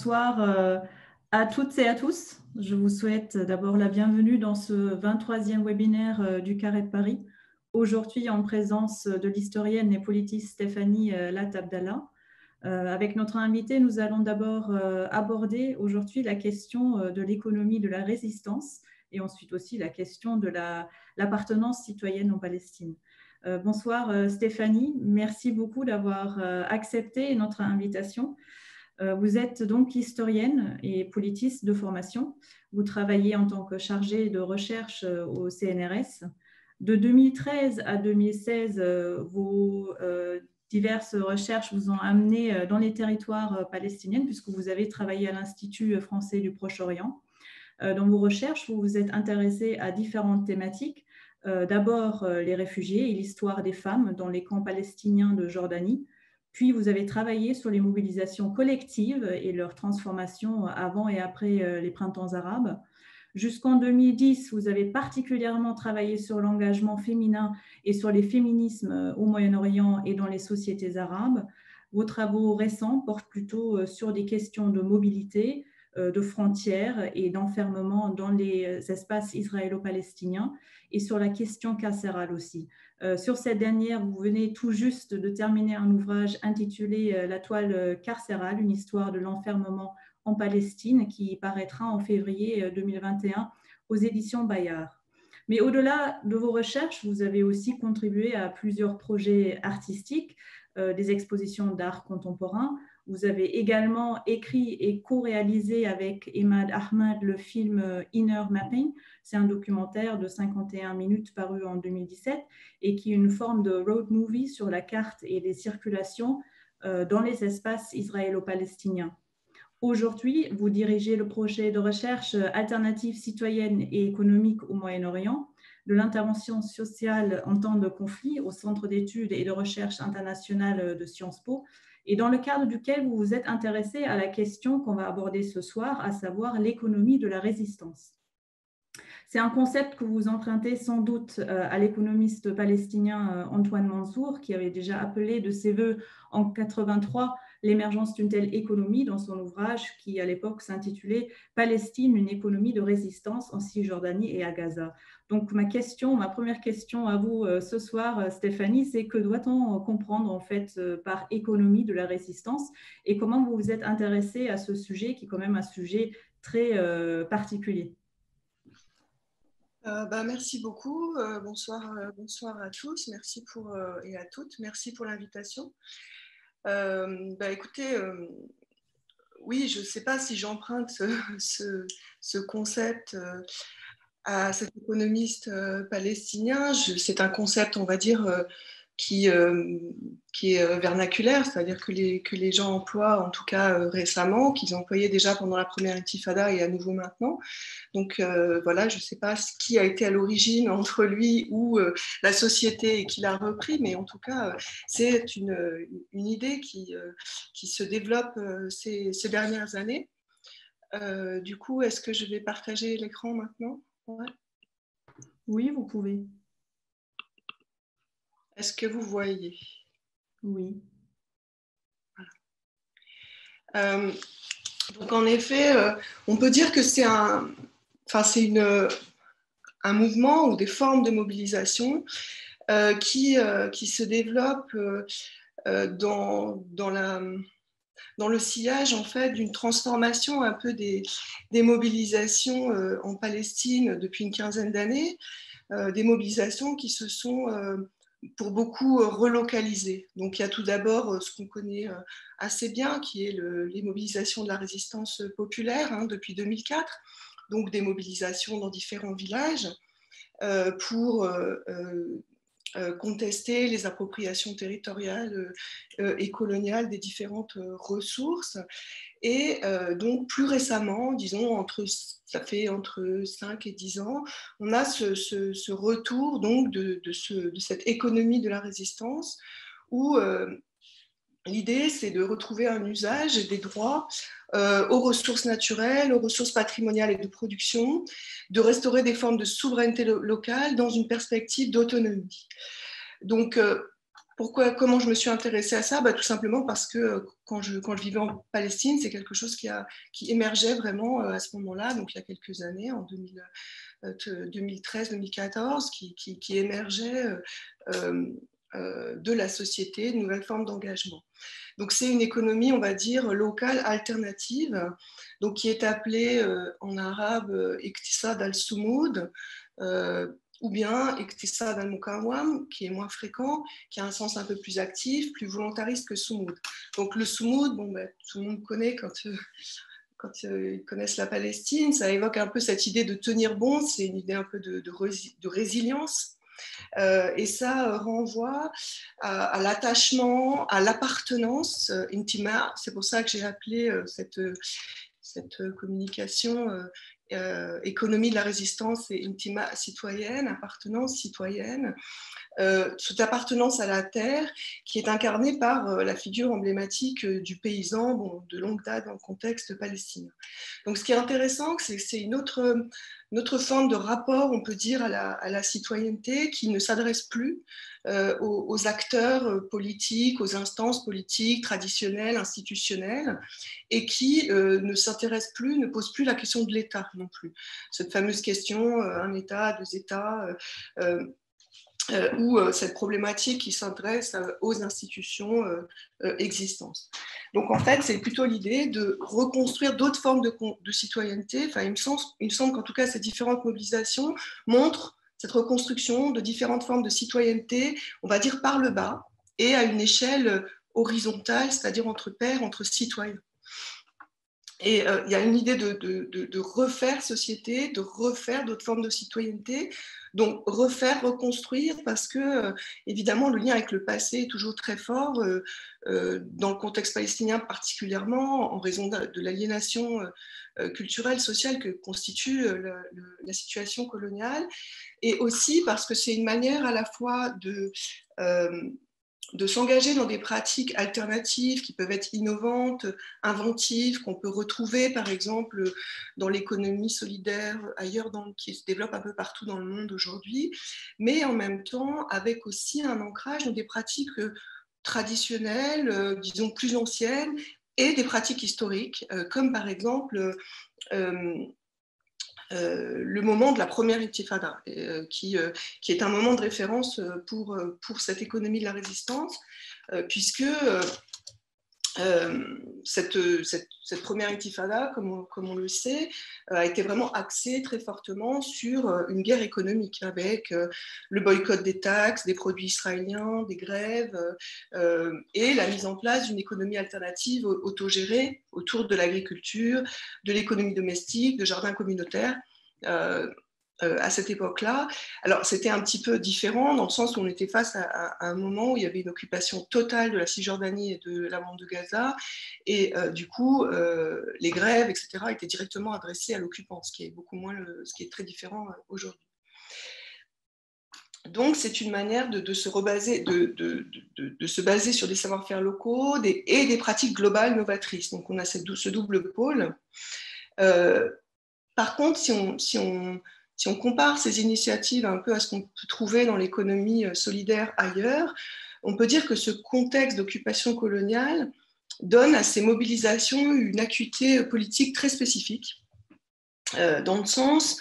Bonsoir à toutes et à tous. Je vous souhaite d'abord la bienvenue dans ce 23e webinaire du Carré de Paris. Aujourd'hui, en présence de l'historienne et politiste Stéphanie Lath Abdallah. Avec notre invité, nous allons d'abord aborder aujourd'hui la question de l'économie de la résistance et ensuite aussi la question de l'appartenance citoyenne en Palestine. Bonsoir Stéphanie, merci beaucoup d'avoir accepté notre invitation. Vous êtes donc historienne et politiste de formation. Vous travaillez en tant que chargée de recherche au CNRS. De 2013 à 2016, vos diverses recherches vous ont amené dans les territoires palestiniens puisque vous avez travaillé à l'Institut français du Proche-Orient. Dans vos recherches, vous vous êtes intéressé à différentes thématiques. D'abord, les réfugiés et l'histoire des femmes dans les camps palestiniens de Jordanie. Puis, vous avez travaillé sur les mobilisations collectives et leur transformation avant et après les printemps arabes. Jusqu'en 2010, vous avez particulièrement travaillé sur l'engagement féminin et sur les féminismes au Moyen-Orient et dans les sociétés arabes. Vos travaux récents portent plutôt sur des questions de mobilité, de frontières et d'enfermement dans les espaces israélo-palestiniens et sur la question carcérale aussi. Sur cette dernière, vous venez tout juste de terminer un ouvrage intitulé « La toile carcérale, une histoire de l'enfermement en Palestine » qui paraîtra en février 2021 aux éditions Bayard. Mais au-delà de vos recherches, vous avez aussi contribué à plusieurs projets artistiques, des expositions d'art contemporain. Vous avez également écrit et co-réalisé avec Emad Ahmad le film Inner Mapping. C'est un documentaire de 51 minutes paru en 2017 et qui est une forme de road movie sur la carte et les circulations dans les espaces israélo-palestiniens. Aujourd'hui, vous dirigez le projet de recherche alternative citoyenne et économique au Moyen-Orient, de l'intervention sociale en temps de conflit au Centre d'études et de recherche internationale de Sciences Po, et dans le cadre duquel vous vous êtes intéressé à la question qu'on va aborder ce soir, à savoir l'économie de la résistance. C'est un concept que vous empruntez sans doute à l'économiste palestinien Antoine Mansour, qui avait déjà appelé de ses voeux en 1983 l'émergence d'une telle économie dans son ouvrage qui, à l'époque, s'intitulait « Palestine, une économie de résistance en Cisjordanie et à Gaza ». Donc, ma première question à vous ce soir, Stéphanie, c'est que doit-on comprendre en fait par économie de la résistance et comment vous vous êtes intéressée à ce sujet qui est quand même un sujet très particulier? Merci beaucoup. Bonsoir à tous. Merci et à toutes. Merci pour l'invitation. Écoutez, oui, je ne sais pas si j'emprunte ce concept à cet économiste palestinien. C'est un concept, on va dire, qui est vernaculaire, c'est-à-dire que les gens emploient, en tout cas récemment, qu'ils employaient déjà pendant la première intifada et à nouveau maintenant. Donc voilà, je ne sais pas qui a été à l'origine entre lui ou la société et qui l'a repris, mais en tout cas, c'est une idée qui se développe ces dernières années. Du coup, est-ce que je vais partager l'écran maintenant? Ouais. Oui, vous pouvez. Est-ce que vous voyez? Oui. Voilà. Donc en effet, on peut dire que c'est un mouvement ou des formes de mobilisation qui se développent dans le sillage en fait d'une transformation un peu des mobilisations en Palestine depuis une quinzaine d'années, des mobilisations qui se sont pour beaucoup relocalisées. Donc il y a tout d'abord ce qu'on connaît assez bien, qui est les mobilisations de la résistance populaire depuis 2004, donc des mobilisations dans différents villages pour contester les appropriations territoriales et coloniales des différentes ressources. Et donc plus récemment, disons ça fait entre 5 et 10 ans, on a ce retour donc de cette économie de la résistance où l'idée c'est de retrouver un usage des droits aux ressources naturelles, aux ressources patrimoniales et de production, de restaurer des formes de souveraineté locale dans une perspective d'autonomie. Donc comment je me suis intéressée à ça? Tout simplement parce que quand je vivais en Palestine, c'est quelque chose qui émergeait vraiment à ce moment-là, donc il y a quelques années, en 2013-2014, qui émergeait de la société, de nouvelles formes d'engagement. Donc c'est une économie, on va dire, locale, alternative, donc qui est appelée en arabe Iqtisad al-Sumud, ou bien Iqtisad al-Mukawam, qui est moins fréquent, qui a un sens un peu plus actif, plus volontariste que Sumud. Donc le Sumud, tout le monde connaît quand ils connaissent la Palestine, ça évoque un peu cette idée de tenir bon, c'est une idée un peu de résilience. Et ça renvoie à l'attachement, à l'appartenance intima. C'est pour ça que j'ai appelé cette communication économie de la résistance et intima citoyenne, appartenance citoyenne. Cette appartenance à la terre qui est incarnée par la figure emblématique du paysan de longue date dans le contexte palestinien. Donc ce qui est intéressant, c'est que c'est une autre forme de rapport, on peut dire, à la citoyenneté qui ne s'adresse plus aux acteurs politiques, aux instances politiques, traditionnelles, institutionnelles, et qui ne s'intéresse plus, ne pose plus la question de l'État non plus. Cette fameuse question, un État, deux États, ou cette problématique qui s'adresse aux institutions existantes. Donc en fait, c'est plutôt l'idée de reconstruire d'autres formes de citoyenneté. Enfin, il me semble qu'en tout cas, ces différentes mobilisations montrent cette reconstruction de différentes formes de citoyenneté, on va dire par le bas, et à une échelle horizontale, c'est-à-dire entre pairs, entre citoyens. Et il y a une idée de refaire société, de refaire d'autres formes de citoyenneté, donc refaire, reconstruire, parce que évidemment le lien avec le passé est toujours très fort, dans le contexte palestinien particulièrement, en raison de l'aliénation culturelle, sociale que constitue la situation coloniale, et aussi parce que c'est une manière à la fois de s'engager dans des pratiques alternatives qui peuvent être innovantes, inventives, qu'on peut retrouver par exemple dans l'économie solidaire ailleurs, qui se développe un peu partout dans le monde aujourd'hui, mais en même temps avec aussi un ancrage dans des pratiques traditionnelles, disons plus anciennes, et des pratiques historiques, comme par exemple le moment de la première intifada, qui est un moment de référence pour cette économie de la résistance, puisque cette première intifada, comme on le sait, a été vraiment axée très fortement sur une guerre économique, avec le boycott des taxes, des produits israéliens, des grèves, et la mise en place d'une économie alternative autogérée autour de l'agriculture, de l'économie domestique, de jardins communautaires. À cette époque-là. Alors, c'était un petit peu différent dans le sens où on était face à un moment où il y avait une occupation totale de la Cisjordanie et de la bande de Gaza, et du coup, les grèves, etc., étaient directement adressées à l'occupant, ce qui est très différent aujourd'hui. Donc, c'est une manière de se rebaser, de se baser sur des savoir-faire locaux et des pratiques globales novatrices. Donc, on a ce double pôle. Par contre, si on compare ces initiatives un peu à ce qu'on peut trouver dans l'économie solidaire ailleurs, on peut dire que ce contexte d'occupation coloniale donne à ces mobilisations une acuité politique très spécifique, dans le sens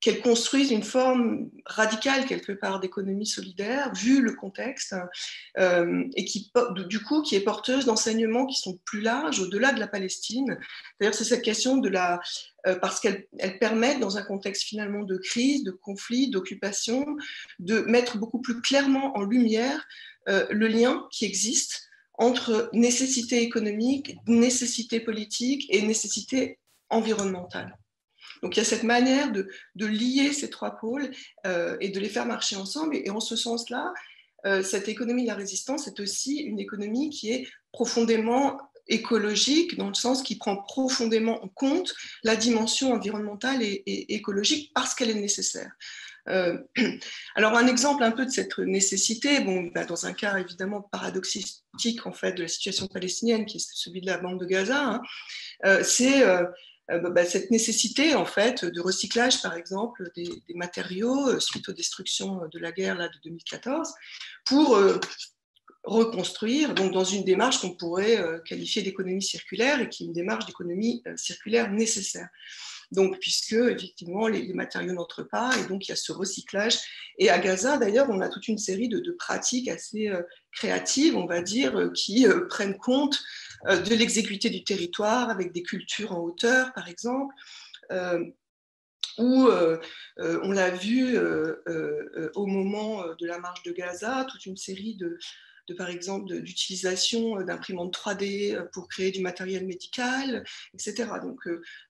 qu'elles construisent une forme radicale quelque part d'économie solidaire, vu le contexte, et qui est porteuse d'enseignements qui sont plus larges, au-delà de la Palestine. D'ailleurs, c'est cette question parce qu'elles permettent, dans un contexte finalement de crise, de conflit, d'occupation, de mettre beaucoup plus clairement en lumière le lien qui existe entre nécessité économique, nécessité politique et nécessité environnementale. Donc il y a cette manière de lier ces trois pôles et de les faire marcher ensemble. Et en ce sens-là, cette économie de la résistance est aussi une économie qui est profondément écologique, dans le sens qui prend profondément en compte la dimension environnementale et écologique parce qu'elle est nécessaire. Alors un exemple un peu de cette nécessité, dans un cas évidemment paradoxique en fait de la situation palestinienne, qui est celui de la bande de Gaza, c'est cette nécessité en fait de recyclage, par exemple, des matériaux suite aux destructions de la guerre là, de 2014, pour reconstruire, donc dans une démarche qu'on pourrait qualifier d'économie circulaire et qui est une démarche d'économie circulaire nécessaire. Donc, puisque effectivement les matériaux n'entrent pas, et donc il y a ce recyclage. Et à Gaza, d'ailleurs, on a toute une série de pratiques assez créatives, on va dire, qui prennent compte de l'exiguïté du territoire, avec des cultures en hauteur, par exemple, où on l'a vu au moment de la marche de Gaza, toute une série par exemple, d'utilisation d'imprimantes 3D pour créer du matériel médical, etc. Donc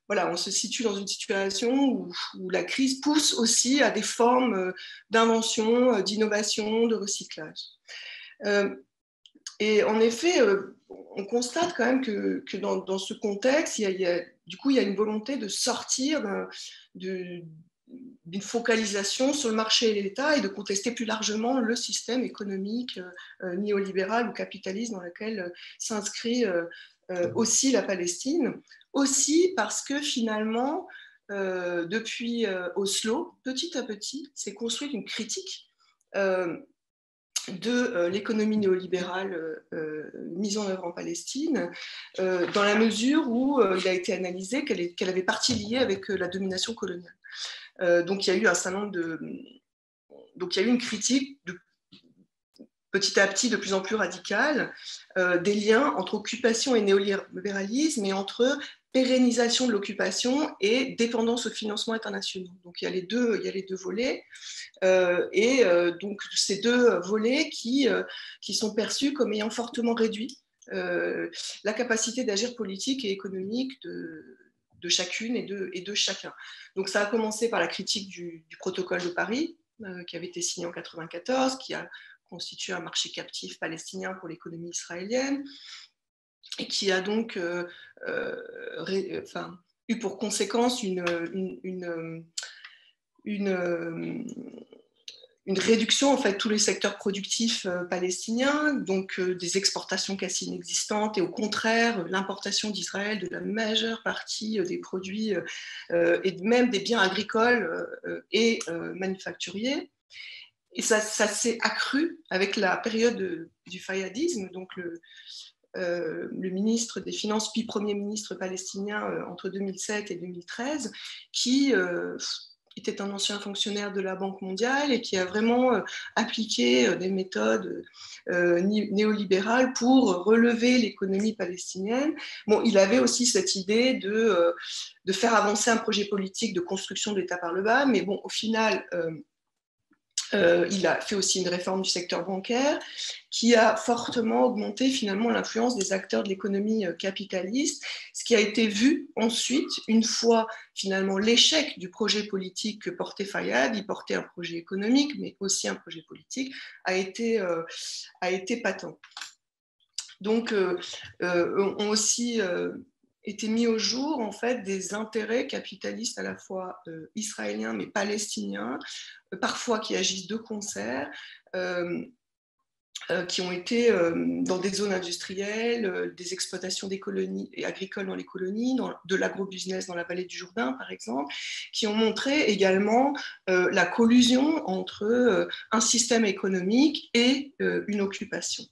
voilà, on se situe dans une situation où la crise pousse aussi à des formes d'invention, d'innovation, de recyclage. Et en effet, on constate quand même que dans ce contexte, du coup, il y a une volonté de sortir d'une focalisation sur le marché et l'État et de contester plus largement le système économique néolibéral ou capitaliste dans lequel s'inscrit aussi la Palestine. Aussi parce que finalement, depuis Oslo, petit à petit, s'est construite une critique de l'économie néolibérale mise en œuvre en Palestine, dans la mesure où il a été analysé qu'elle avait partie liée avec la domination coloniale. Donc il y a eu un certain nombre donc il y a eu une critique petit à petit de plus en plus radicale des liens entre occupation et néolibéralisme, et entre pérennisation de l'occupation et dépendance aux financements internationaux. Donc il y a les deux volets, donc ces deux volets qui sont perçus comme ayant fortement réduit la capacité d'agir politique et économique de chacune et de chacun. Donc ça a commencé par la critique du protocole de Paris, qui avait été signé en 1994, qui a constitué un marché captif palestinien pour l'économie israélienne, et qui a donc eu pour conséquence une réduction en fait de tous les secteurs productifs palestiniens, donc des exportations quasi inexistantes, et au contraire l'importation d'Israël de la majeure partie des produits et même des biens agricoles et manufacturiers. Et ça s'est accru avec la période du fayadisme, donc le ministre des Finances puis Premier ministre palestinien entre 2007 et 2013, qui était un ancien fonctionnaire de la Banque mondiale et qui a vraiment appliqué des méthodes néolibérales pour relever l'économie palestinienne. Bon, il avait aussi cette idée de faire avancer un projet politique de construction de l'État par le bas, mais bon, au final, il a fait aussi une réforme du secteur bancaire qui a fortement augmenté finalement l'influence des acteurs de l'économie capitaliste, ce qui a été vu ensuite, une fois finalement l'échec du projet politique que portait Fayad. Il portait un projet économique, mais aussi un projet politique, a été patent. Donc, ont aussi été mis au jour en fait des intérêts capitalistes à la fois israéliens mais palestiniens, parfois qui agissent de concert, qui ont été dans des zones industrielles, des exploitations des colonies et agricoles dans les colonies, de l'agrobusiness dans la vallée du Jourdain par exemple, qui ont montré également la collusion entre un système économique et une occupation.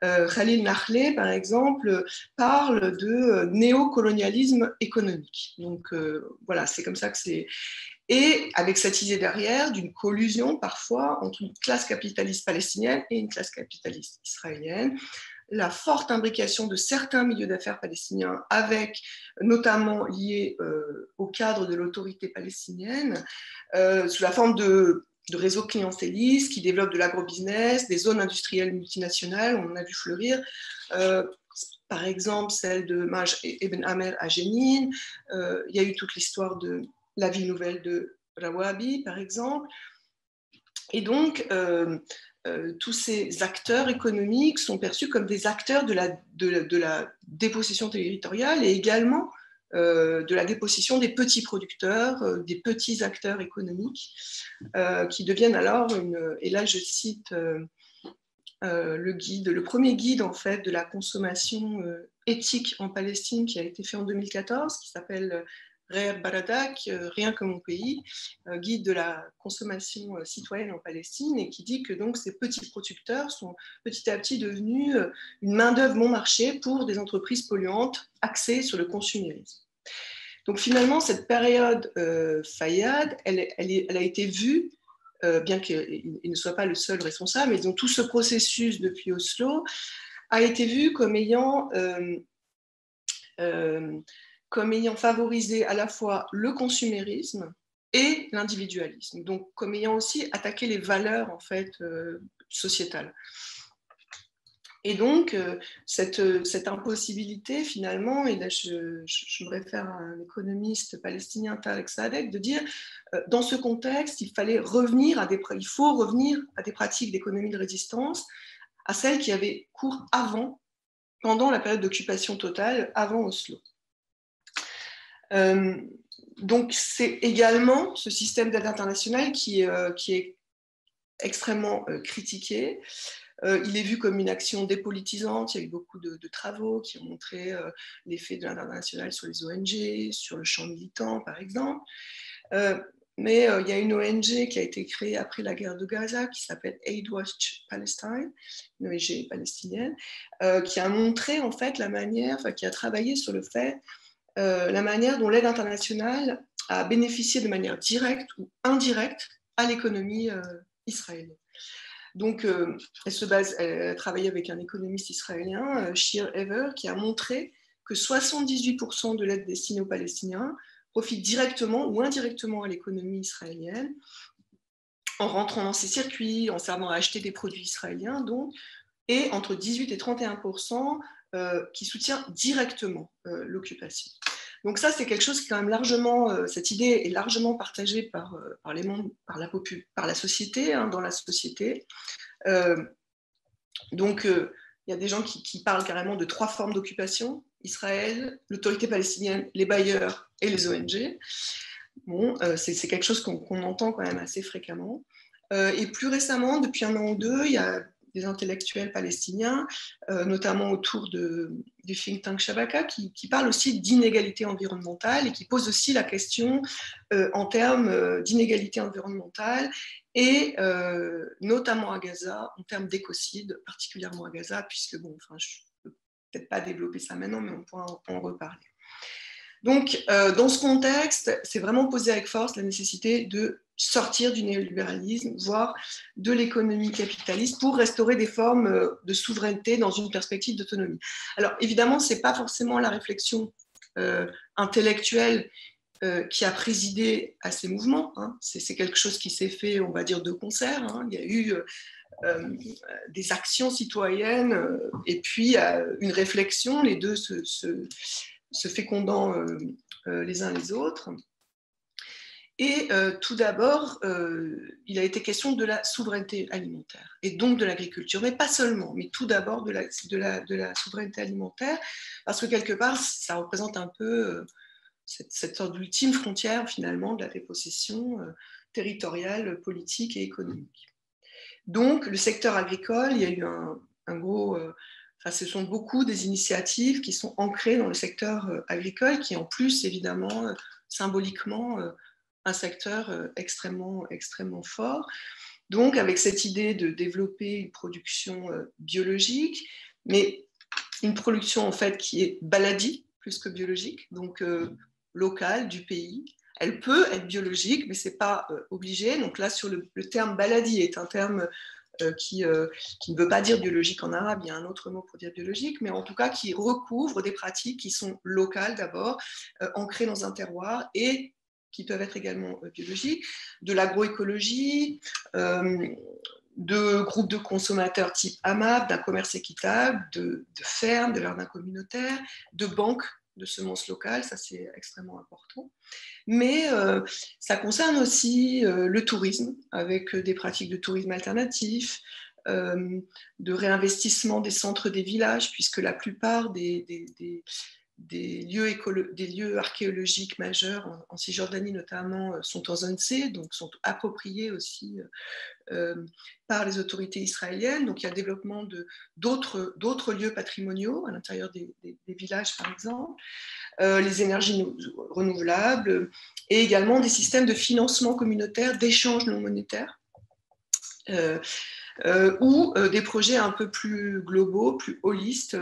Khalil Nahleh, par exemple, parle de néocolonialisme économique. Donc voilà, c'est comme ça que c'est. Et avec cette idée derrière d'une collusion parfois entre une classe capitaliste palestinienne et une classe capitaliste israélienne, la forte imbrication de certains milieux d'affaires palestiniens, avec notamment liés au cadre de l'autorité palestinienne, sous la forme de réseaux clientélistes qui développent de l'agrobusiness, des zones industrielles multinationales, on a vu fleurir, par exemple celle de Maj Ibn Amer à Jenin, il y a eu toute l'histoire de la ville nouvelle de Rawabi, par exemple. Et donc, tous ces acteurs économiques sont perçus comme des acteurs de la dépossession territoriale, et également de la dépossession des petits producteurs, des petits acteurs économiques, qui deviennent alors et là je cite le premier guide en fait de la consommation éthique en Palestine qui a été fait en 2014, qui s'appelle Rer Baradak, Rien que mon pays, guide de la consommation citoyenne en Palestine, et qui dit que donc ces petits producteurs sont petit à petit devenus une main-d'œuvre bon marché pour des entreprises polluantes axées sur le consumérisme. Donc finalement, cette période Fayad, elle a été vue, bien qu'il ne soit pas le seul responsable, mais donc tout ce processus depuis Oslo a été vu comme ayant favorisé à la fois le consumérisme et l'individualisme, donc comme ayant aussi attaqué les valeurs en fait sociétales. Et donc, cette impossibilité, finalement, et là je me réfère à un économiste palestinien, Tarek Sadek, de dire, dans ce contexte, il faut revenir à des pratiques d'économie de résistance, à celles qui avaient cours pendant la période d'occupation totale, avant Oslo. Donc, c'est également ce système d'aide internationale qui est extrêmement critiqué. Il est vu comme une action dépolitisante. Il y a eu beaucoup de travaux qui ont montré l'effet de l'international sur les ONG, sur le champ militant, par exemple. Mais il y a une ONG qui a été créée après la guerre de Gaza qui s'appelle Aid Watch Palestine, une ONG palestinienne, qui a montré en fait qui a travaillé sur le fait, la manière dont l'aide internationale a bénéficié de manière directe ou indirecte à l'économie israélienne. Donc, elle a travaillé avec un économiste israélien, Shir Ever, qui a montré que 78% de l'aide destinée aux Palestiniens profite directement ou indirectement à l'économie israélienne, en rentrant dans ces circuits, en servant à acheter des produits israéliens, donc, et entre 18 et 31% qui soutient directement l'occupation. Donc ça, c'est quelque chose qui est quand même largement, cette idée est largement partagée par les membres, par la société, dans la société. Donc, il y a des gens qui parlent carrément de 3 formes d'occupation: Israël, l'autorité palestinienne, les bailleurs et les ONG. Bon, c'est quelque chose qu'on entend quand même assez fréquemment. Et plus récemment, depuis 1 an ou 2, il y a des intellectuels palestiniens, notamment autour du think tank Shabaka, qui parlent aussi d'inégalité environnementale et qui posent aussi la question en termes d'inégalité environnementale et notamment à Gaza, en termes d'écocide, particulièrement à Gaza, puisque, bon, enfin, je ne peux peut-être pas développer ça maintenant, mais on pourra en reparler. Donc, dans ce contexte, c'est vraiment posé avec force la nécessité de sortir du néolibéralisme, voire de l'économie capitaliste, pour restaurer des formes de souveraineté dans une perspective d'autonomie. Alors, évidemment, ce n'est pas forcément la réflexion intellectuelle qui a présidé à ces mouvements. C'est quelque chose qui s'est fait, on va dire, de concert. Il y a eu des actions citoyennes et puis une réflexion, les deux se fécondant les uns les autres. Et tout d'abord, il a été question de la souveraineté alimentaire et donc de l'agriculture, mais pas seulement, mais tout d'abord de la souveraineté alimentaire, parce que quelque part, ça représente un peu cette sorte d'ultime frontière finalement de la dépossession territoriale, politique et économique. Donc, le secteur agricole, il y a eu un gros... ce sont beaucoup des initiatives qui sont ancrées dans le secteur agricole, qui en plus, évidemment, symboliquement, un secteur extrêmement, extrêmement fort. Donc, avec cette idée de développer une production biologique, mais une production en fait qui est baladie plus que biologique, donc locale du pays. Elle peut être biologique, mais ce n'est pas obligé. Donc là, sur le terme baladie est un terme qui ne veut pas dire biologique en arabe, il y a un autre mot pour dire biologique, mais en tout cas qui recouvre des pratiques qui sont locales d'abord, ancrées dans un terroir et qui peuvent être également biologiques, de l'agroécologie, de groupes de consommateurs type AMAP, d'un commerce équitable, de fermes, de jardins communautaires, de banques de semences locales, ça c'est extrêmement important. Mais ça concerne aussi le tourisme, avec des pratiques de tourisme alternatif, de réinvestissement des centres des villages, puisque la plupart des des lieux archéologiques majeurs en Cisjordanie notamment sont en zone C, donc sont appropriés aussi par les autorités israéliennes. Donc il y a le développement d'autres lieux patrimoniaux à l'intérieur des villages par exemple, les énergies renouvelables et également des systèmes de financement communautaire, d'échange non monétaire. Ou des projets un peu plus globaux, plus holistes,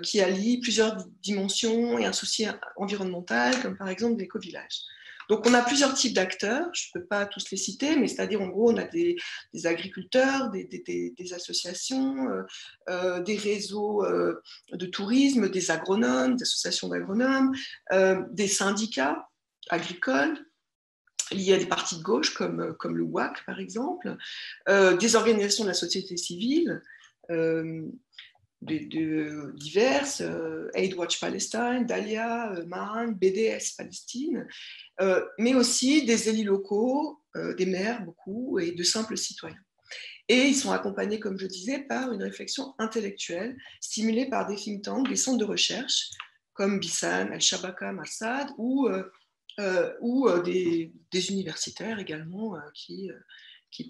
qui allient plusieurs dimensions et un souci environnemental, comme par exemple l'éco-village. Donc on a plusieurs types d'acteurs, je ne peux pas tous les citer, mais c'est-à-dire en gros on a des agriculteurs, des associations, des réseaux de tourisme, des agronomes, des associations d'agronomes, des syndicats agricoles, liés à des partis de gauche comme le WAC par exemple, des organisations de la société civile diverses, Aid Watch Palestine, Dalia, Mahan, BDS Palestine, mais aussi des élus locaux, des maires beaucoup, et de simples citoyens. Et ils sont accompagnés, comme je disais, par une réflexion intellectuelle stimulée par des think tanks, des centres de recherche comme Bissan, Al-Shabaka, Marsad, ou des universitaires également qui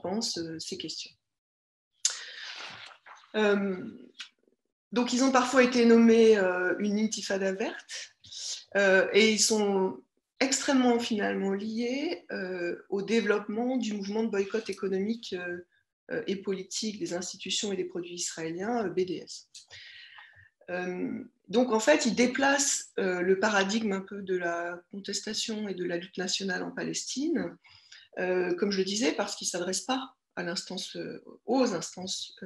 pensent ces questions. Donc ils ont parfois été nommés une intifada verte et ils sont extrêmement finalement liés au développement du mouvement de boycott économique et politique des institutions et des produits israéliens, BDS. Donc en fait, il déplace le paradigme un peu de la contestation et de la lutte nationale en Palestine, comme je le disais, parce qu'il ne s'adresse pas aux instances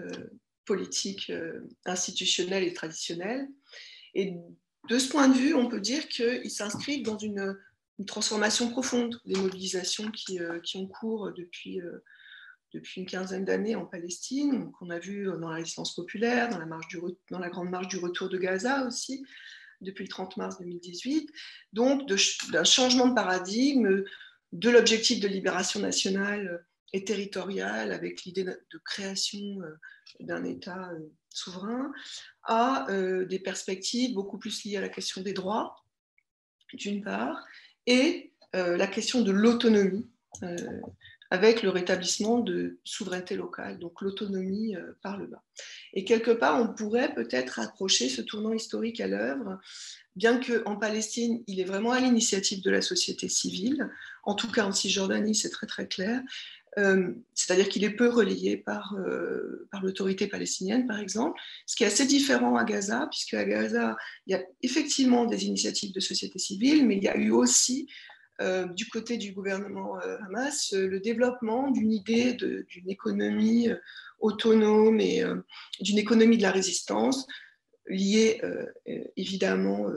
politiques, institutionnelles et traditionnelles. Et de ce point de vue, on peut dire qu'il s'inscrit dans une transformation profonde des mobilisations qui ont cours depuis une quinzaine d'années en Palestine, qu'on a vu dans la résistance populaire, dans la grande marche du retour de Gaza aussi, depuis le 30 mars 2018. Donc d'un changement de paradigme, de l'objectif de libération nationale et territoriale, avec l'idée de création d'un État souverain, à des perspectives beaucoup plus liées à la question des droits, d'une part, et la question de l'autonomie, avec le rétablissement de souveraineté locale, donc l'autonomie par le bas. Et quelque part, on pourrait peut-être approcher ce tournant historique à l'œuvre, bien qu'en Palestine, il est vraiment à l'initiative de la société civile, en tout cas en Cisjordanie, c'est très très clair, c'est-à-dire qu'il est peu relayé par l'autorité palestinienne, par exemple, ce qui est assez différent à Gaza, puisque à Gaza, il y a effectivement des initiatives de société civile, mais il y a eu aussi du côté du gouvernement Hamas, le développement d'une idée d'une économie autonome et d'une économie de la résistance liée évidemment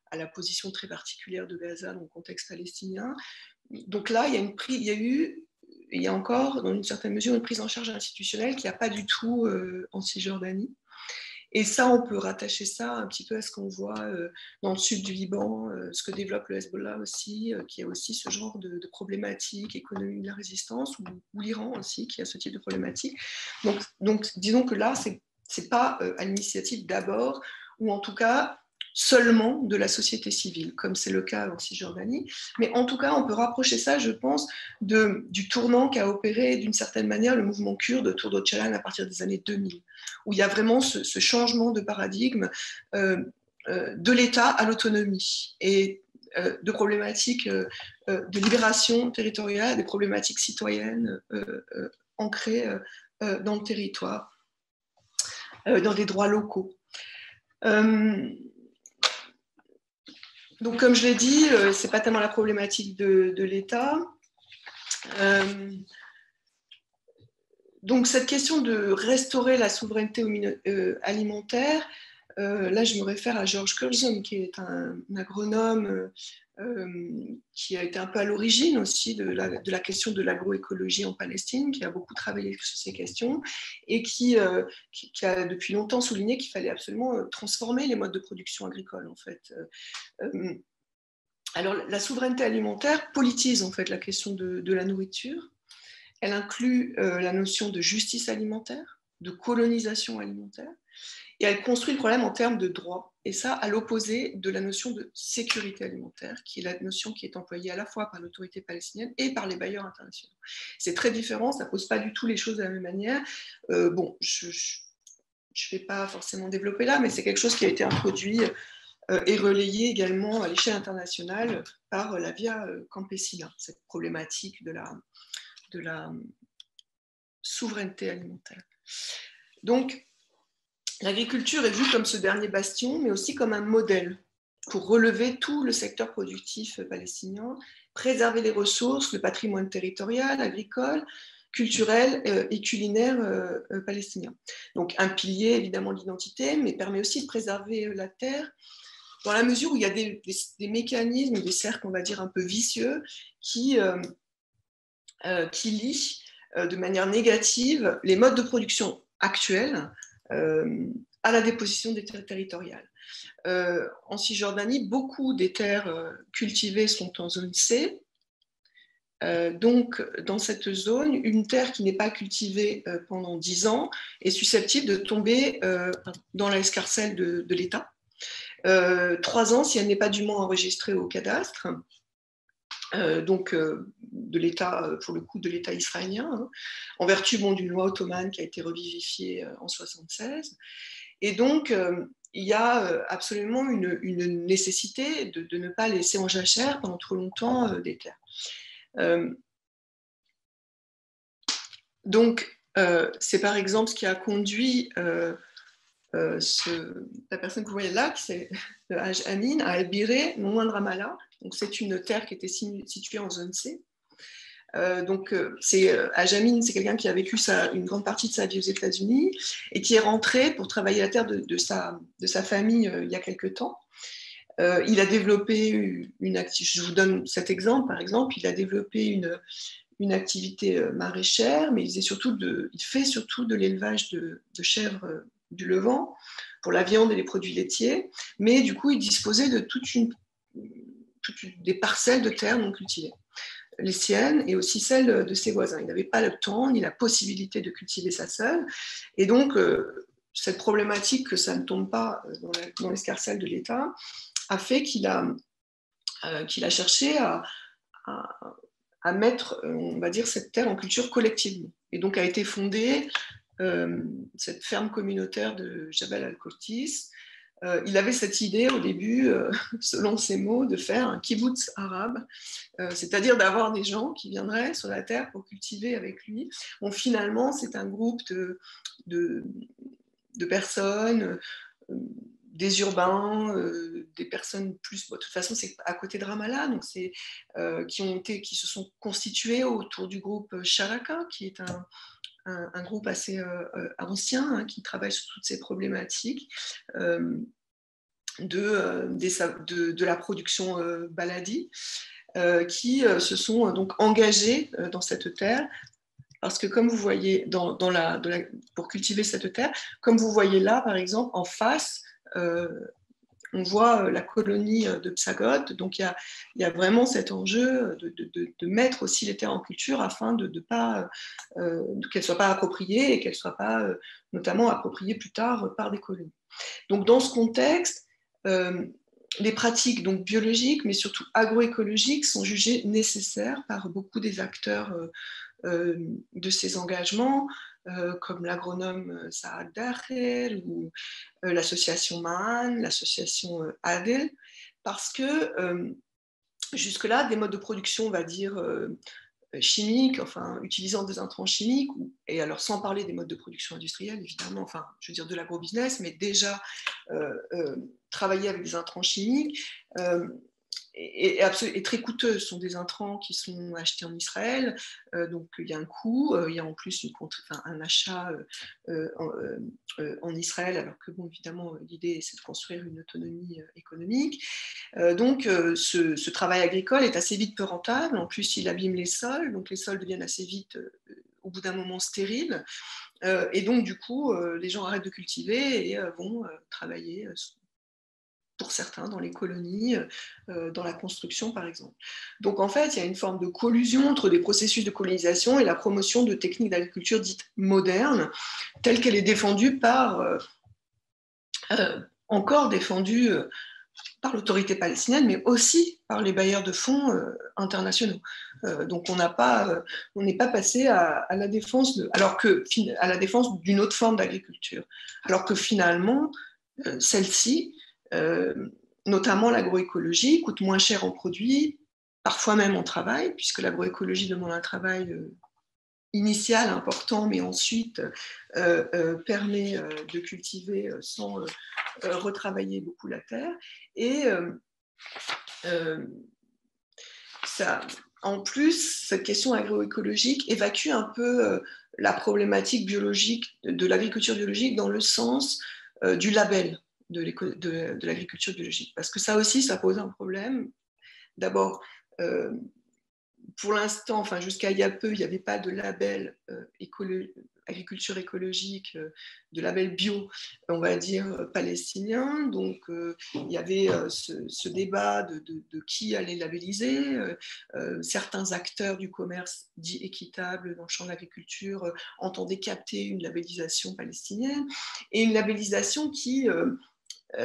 à la position très particulière de Gaza dans le contexte palestinien. Donc là, il y a encore, dans une certaine mesure, une prise en charge institutionnelle qu'il n'y a pas du tout en Cisjordanie. Et ça, on peut rattacher ça un petit peu à ce qu'on voit dans le sud du Liban, ce que développe le Hezbollah aussi, qui a aussi ce genre de problématiques, économie de la résistance, ou l'Iran aussi, qui a ce type de problématiques. Donc disons que là, c'est pas à l'initiative d'abord, ou en tout cas seulement de la société civile, comme c'est le cas en Cisjordanie. Mais en tout cas, on peut rapprocher ça, je pense, du tournant qu'a opéré d'une certaine manière le mouvement kurde autour d'Öcalan à partir des années 2000, où il y a vraiment ce changement de paradigme de l'État à l'autonomie et de problématiques de libération territoriale, des problématiques citoyennes ancrées dans le territoire, dans des droits locaux. Donc, comme je l'ai dit, ce n'est pas tellement la problématique de l'État. Donc, cette question de restaurer la souveraineté alimentaire, là, je me réfère à George Curzon, qui est un agronome qui a été un peu à l'origine aussi de la question de l'agroécologie en Palestine, qui a beaucoup travaillé sur ces questions et qui a depuis longtemps souligné qu'il fallait absolument transformer les modes de production agricole, en fait. Alors, la souveraineté alimentaire politise en fait la question de la nourriture. Elle inclut la notion de justice alimentaire, de colonisation alimentaire, et elle construit le problème en termes de droit. Et ça, à l'opposé de la notion de sécurité alimentaire, qui est la notion qui est employée à la fois par l'autorité palestinienne et par les bailleurs internationaux. C'est très différent, ça ne pose pas du tout les choses de la même manière. Bon, je ne vais pas forcément développer là, mais c'est quelque chose qui a été introduit et relayé également à l'échelle internationale par la Via Campesina, cette problématique de la souveraineté alimentaire. Donc, l'agriculture est vue comme ce dernier bastion, mais aussi comme un modèle pour relever tout le secteur productif palestinien, préserver les ressources, le patrimoine territorial, agricole, culturel et culinaire palestinien. Donc un pilier évidemment de l'identité, mais permet aussi de préserver la terre, dans la mesure où il y a des mécanismes, des cercles, on va dire, un peu vicieux, qui lient de manière négative les modes de production actuels à la dépossession des terres territoriales. En Cisjordanie, beaucoup des terres cultivées sont en zone C. Donc, dans cette zone, une terre qui n'est pas cultivée pendant 10 ans est susceptible de tomber dans l'escarcelle de l'État. 3 ans si elle n'est pas dûment enregistrée au cadastre, de l'État, pour le coup, de l'État israélien, hein, en vertu d'une loi ottomane qui a été revivifiée en 1976. Et donc, il y a absolument une nécessité de ne pas laisser en jachère pendant trop longtemps des terres. Donc, c'est par exemple ce qui a conduit la personne que vous voyez là, c'est Haj Amin, à El Biré, non loin de Ramallah. Donc, c'est une terre qui était située en zone C. Haj Amin, c'est quelqu'un qui a vécu une grande partie de sa vie aux États-Unis et qui est rentré pour travailler la terre de sa famille il y a quelque temps. Il a développé une activité, je vous donne cet exemple par exemple, il a développé une activité maraîchère, mais il fait surtout de l'élevage de chèvres du Levant pour la viande et les produits laitiers, mais du coup il disposait de des parcelles de terre non cultivées, les siennes et aussi celles de ses voisins. Il n'avait pas le temps ni la possibilité de cultiver ça seul, et donc cette problématique que ça ne tombe pas dans l'escarcelle de l'État a fait qu'il a cherché à mettre, on va dire, cette terre en culture collectivement. Et donc a été fondée cette ferme communautaire de Jabal al-Qurtis. Il avait cette idée au début, selon ses mots, de faire un kibbutz arabe, c'est-à-dire d'avoir des gens qui viendraient sur la terre pour cultiver avec lui. Bon, finalement, c'est un groupe de personnes, des urbains, des personnes plus... Bon, de toute façon, c'est à côté de Ramallah, donc qui se sont constitués autour du groupe Sharaka, qui est un groupe assez ancien, hein, qui travaille sur toutes ces problématiques de la production baladi, qui se sont donc engagés dans cette terre. Parce que comme vous voyez, pour cultiver cette terre, comme vous voyez là, par exemple, en face, on voit la colonie de Psagot. Donc il y a vraiment cet enjeu de mettre aussi les terres en culture afin qu'elles ne soient pas appropriées et qu'elles ne soient pas notamment appropriées plus tard par des colonies. Donc dans ce contexte, les pratiques donc biologiques, mais surtout agroécologiques, sont jugées nécessaires par beaucoup des acteurs de ces engagements, comme l'agronome Saad Daher ou l'association Ma'an, l'association Adel, parce que jusque-là, des modes de production, on va dire, chimiques, enfin, utilisant des intrants chimiques, et alors sans parler des modes de production industriels, évidemment, enfin, je veux dire de l'agrobusiness, mais déjà travailler avec des intrants chimiques, et très coûteux. Ce sont des intrants qui sont achetés en Israël, donc il y a un coût, il y a en plus un achat en Israël, alors que bon, évidemment l'idée c'est de construire une autonomie économique. Donc ce travail agricole est assez vite peu rentable, en plus il abîme les sols, donc les sols deviennent assez vite au bout d'un moment stériles, et donc du coup les gens arrêtent de cultiver et vont travailler pour certains dans les colonies, dans la construction par exemple. Donc en fait, il y a une forme de collusion entre des processus de colonisation et la promotion de techniques d'agriculture dites modernes, telle qu'elle est défendue par encore défendu par l'autorité palestinienne, mais aussi par les bailleurs de fonds internationaux. Donc on n'est pas passé à la défense à la défense d'une autre forme d'agriculture, alors que finalement celle-ci, notamment l'agroécologie, coûte moins cher en produits, parfois même en travail, puisque l'agroécologie demande un travail initial important, mais ensuite permet de cultiver sans retravailler beaucoup la terre. Et ça, en plus, cette question agroécologique évacue un peu la problématique biologique de l'agriculture biologique dans le sens du label de l'agriculture biologique. Parce que ça aussi, ça pose un problème. D'abord, pour l'instant, enfin jusqu'à il y a peu, il n'y avait pas de label agriculture écologique, de label bio, on va dire palestinien. Donc il y avait ce débat de qui allait labelliser. Certains acteurs du commerce dit équitable dans le champ de l'agriculture entendaient capter une labellisation palestinienne, et une labellisation qui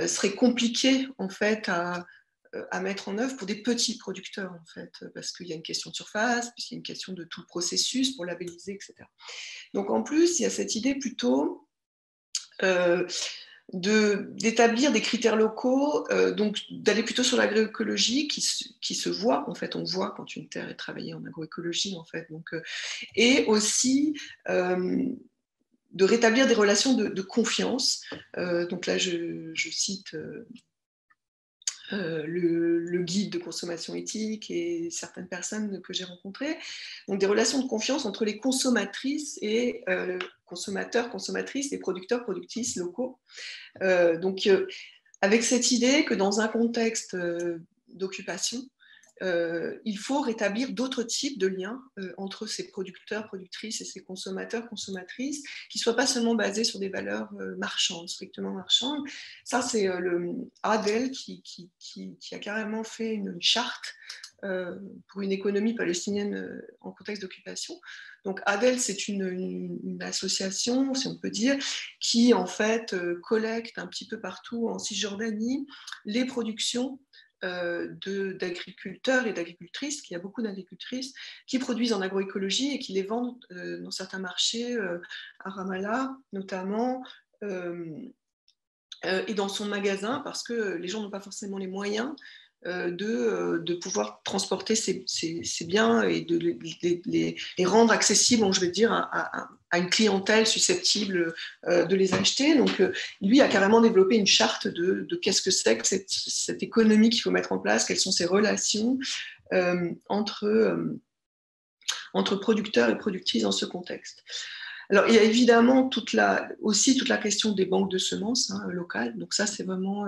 serait compliquée en fait à mettre en œuvre pour des petits producteurs, en fait, parce qu'il y a une question de surface, puis il y a une question de tout le processus pour labelliser, etc. Donc en plus, il y a cette idée plutôt d'établir des critères locaux, donc d'aller plutôt sur l'agroécologie qui se voit, en fait, on voit quand une terre est travaillée en agroécologie, en fait, donc, et aussi de rétablir des relations de confiance. Donc là, je cite le guide de consommation éthique et certaines personnes que j'ai rencontrées. Donc des relations de confiance entre les consommatrices et consommateurs, consommatrices et producteurs, productrices locaux. Donc avec cette idée que dans un contexte d'occupation, il faut rétablir d'autres types de liens entre ces producteurs, productrices et ces consommateurs, consommatrices, qui ne soient pas seulement basés sur des valeurs marchandes, strictement marchandes. Ça, c'est le Adel qui a carrément fait une charte pour une économie palestinienne en contexte d'occupation. Donc Adel, c'est une association, si on peut dire, qui en fait collecte un petit peu partout en Cisjordanie les productions d'agriculteurs et d'agricultrices, qu'il y a beaucoup d'agricultrices qui produisent en agroécologie et qui les vendent dans certains marchés, à Ramallah notamment, et dans son magasin, parce que les gens n'ont pas forcément les moyens de pouvoir transporter ces biens et de les rendre accessibles, je vais dire, à une clientèle susceptible de les acheter. Donc, lui a carrément développé une charte de qu'est-ce que c'est que cette économie qu'il faut mettre en place, quelles sont ces relations entre producteurs et productrices dans ce contexte. Alors, il y a évidemment aussi toute la question des banques de semences locales. Donc ça, c'est vraiment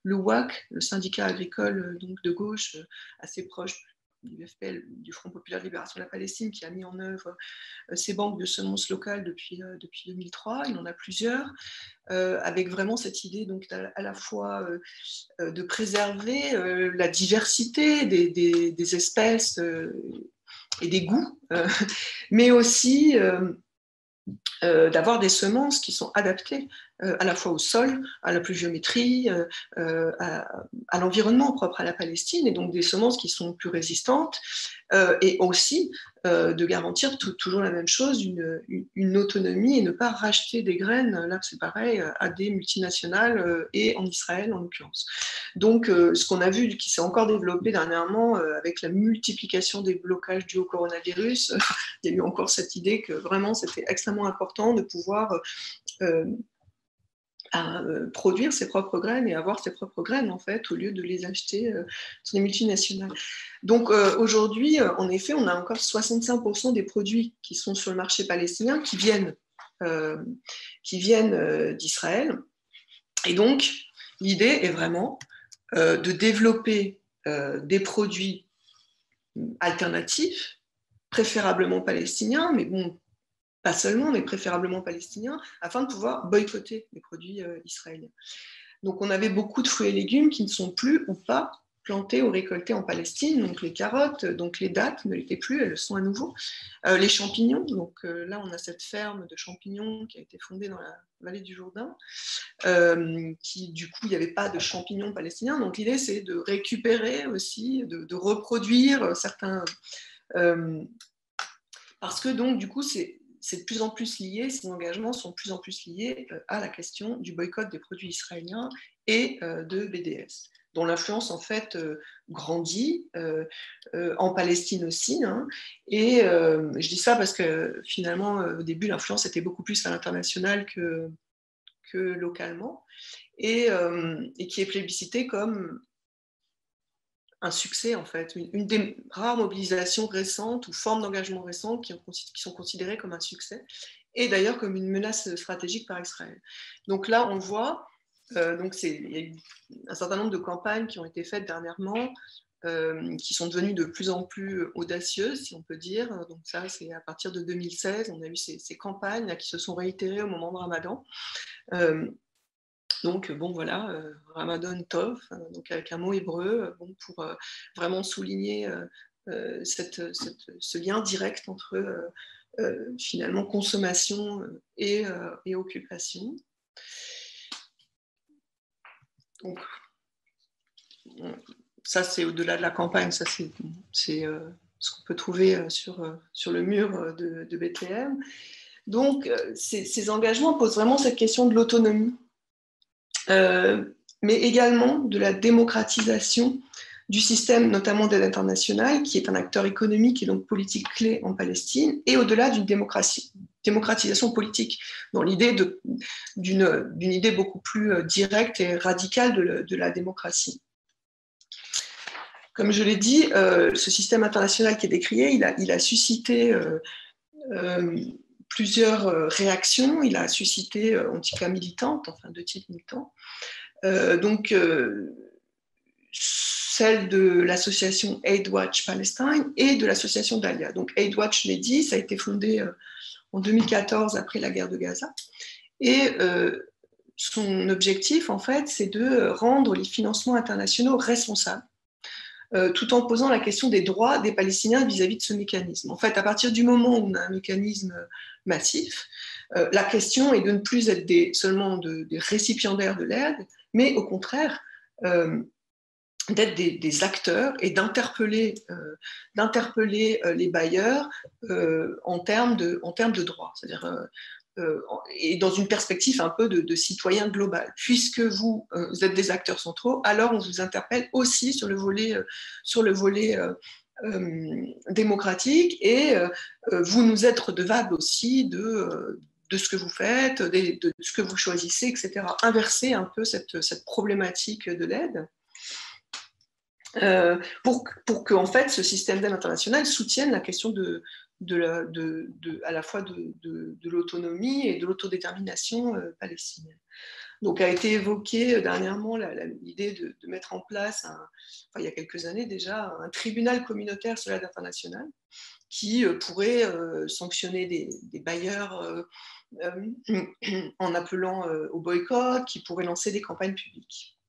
le WAC, le syndicat agricole donc de gauche, assez proche du FPL, du Front populaire de libération de la Palestine, qui a mis en œuvre ces banques de semences locales depuis 2003. Il en a plusieurs, avec vraiment cette idée donc, à la fois de préserver la diversité des espèces et des goûts, mais aussi d'avoir des semences qui sont adaptées à la fois au sol, à la pluviométrie, à l'environnement propre à la Palestine, et donc des semences qui sont plus résistantes, et aussi de garantir toujours la même chose, une autonomie, et ne pas racheter des graines, là c'est pareil, à des multinationales, et en Israël en l'occurrence. Donc ce qu'on a vu qui s'est encore développé dernièrement avec la multiplication des blocages dus au coronavirus, il y a eu encore cette idée que vraiment c'était extrêmement important de pouvoir produire ses propres graines et avoir ses propres graines en fait, au lieu de les acheter sur les multinationales. Donc aujourd'hui, en effet, on a encore 65% des produits qui sont sur le marché palestinien qui viennent d'Israël. Et donc, l'idée est vraiment de développer des produits alternatifs, préférablement palestiniens, mais bon, pas seulement, mais préférablement palestiniens, afin de pouvoir boycotter les produits israéliens. Donc on avait beaucoup de fruits et légumes qui ne sont plus ou pas plantées ou récoltées en Palestine, donc les carottes, donc les dattes ne l'étaient plus, elles le sont à nouveau. Les champignons, donc là on a cette ferme de champignons qui a été fondée dans la vallée du Jourdain, qui du coup il n'y avait pas de champignons palestiniens, donc l'idée c'est de récupérer aussi, de reproduire certains... parce que donc du coup c'est de plus en plus lié, ces engagements sont de plus en plus liés à la question du boycott des produits israéliens et de BDS, dont l'influence en fait grandit en Palestine aussi. Hein. Et je dis ça parce que finalement, au début, l'influence était beaucoup plus à l'international que localement, et qui est plébiscitée comme un succès, en fait, une des rares mobilisations récentes ou formes d'engagement récentes qui sont considérées comme un succès, et d'ailleurs comme une menace stratégique par Israël. Donc là, on voit, il y a eu un certain nombre de campagnes qui ont été faites dernièrement, qui sont devenues de plus en plus audacieuses, si on peut dire. Donc ça, c'est à partir de 2016, on a eu ces campagnes là, qui se sont réitérées au moment de Ramadan. Donc, bon, voilà, Ramadan Tov, donc avec un mot hébreu, bon, pour vraiment souligner ce lien direct entre finalement consommation et occupation. Donc, ça, c'est au-delà de la campagne, ça, c'est ce qu'on peut trouver sur le mur de Bethléem. Donc, ces engagements posent vraiment cette question de l'autonomie. Mais également de la démocratisation du système, notamment d'aide internationale, qui est un acteur économique et donc politique clé en Palestine, et au-delà d'une démocratisation politique, dans l'idée d'une idée beaucoup plus directe et radicale de la démocratie. Comme je l'ai dit, ce système international qui est décrié, il a suscité plusieurs réactions. Il a suscité, en tout cas militantes, enfin de type militant. Celle de l'association Aid Watch Palestine et de l'association Dalia. Donc Aid Watch, je l'ai dit, ça a été fondé en 2014 après la guerre de Gaza. Et son objectif, en fait, c'est de rendre les financements internationaux responsables, tout en posant la question des droits des Palestiniens vis-à-vis de ce mécanisme. En fait, à partir du moment où on a un mécanisme massif, la question est de ne plus être seulement des récipiendaires de l'aide, mais au contraire, d'être des acteurs et d'interpeller les bailleurs en termes de droits, c'est-à-dire et dans une perspective un peu de citoyen global. Puisque vous êtes des acteurs centraux, alors on vous interpelle aussi sur le volet démocratique, et vous nous êtes redevables aussi de ce que vous faites, de ce que vous choisissez, etc. Inverser un peu cette problématique de l'aide. Pour que en fait, ce système d'aide internationale soutienne la question à la fois de l'autonomie et de l'autodétermination palestinienne. Donc a été évoquée dernièrement l'idée de mettre en place, il y a quelques années déjà, un tribunal communautaire sur l'aide internationale qui pourrait sanctionner des bailleurs en appelant au boycott, qui pourrait lancer des campagnes publiques.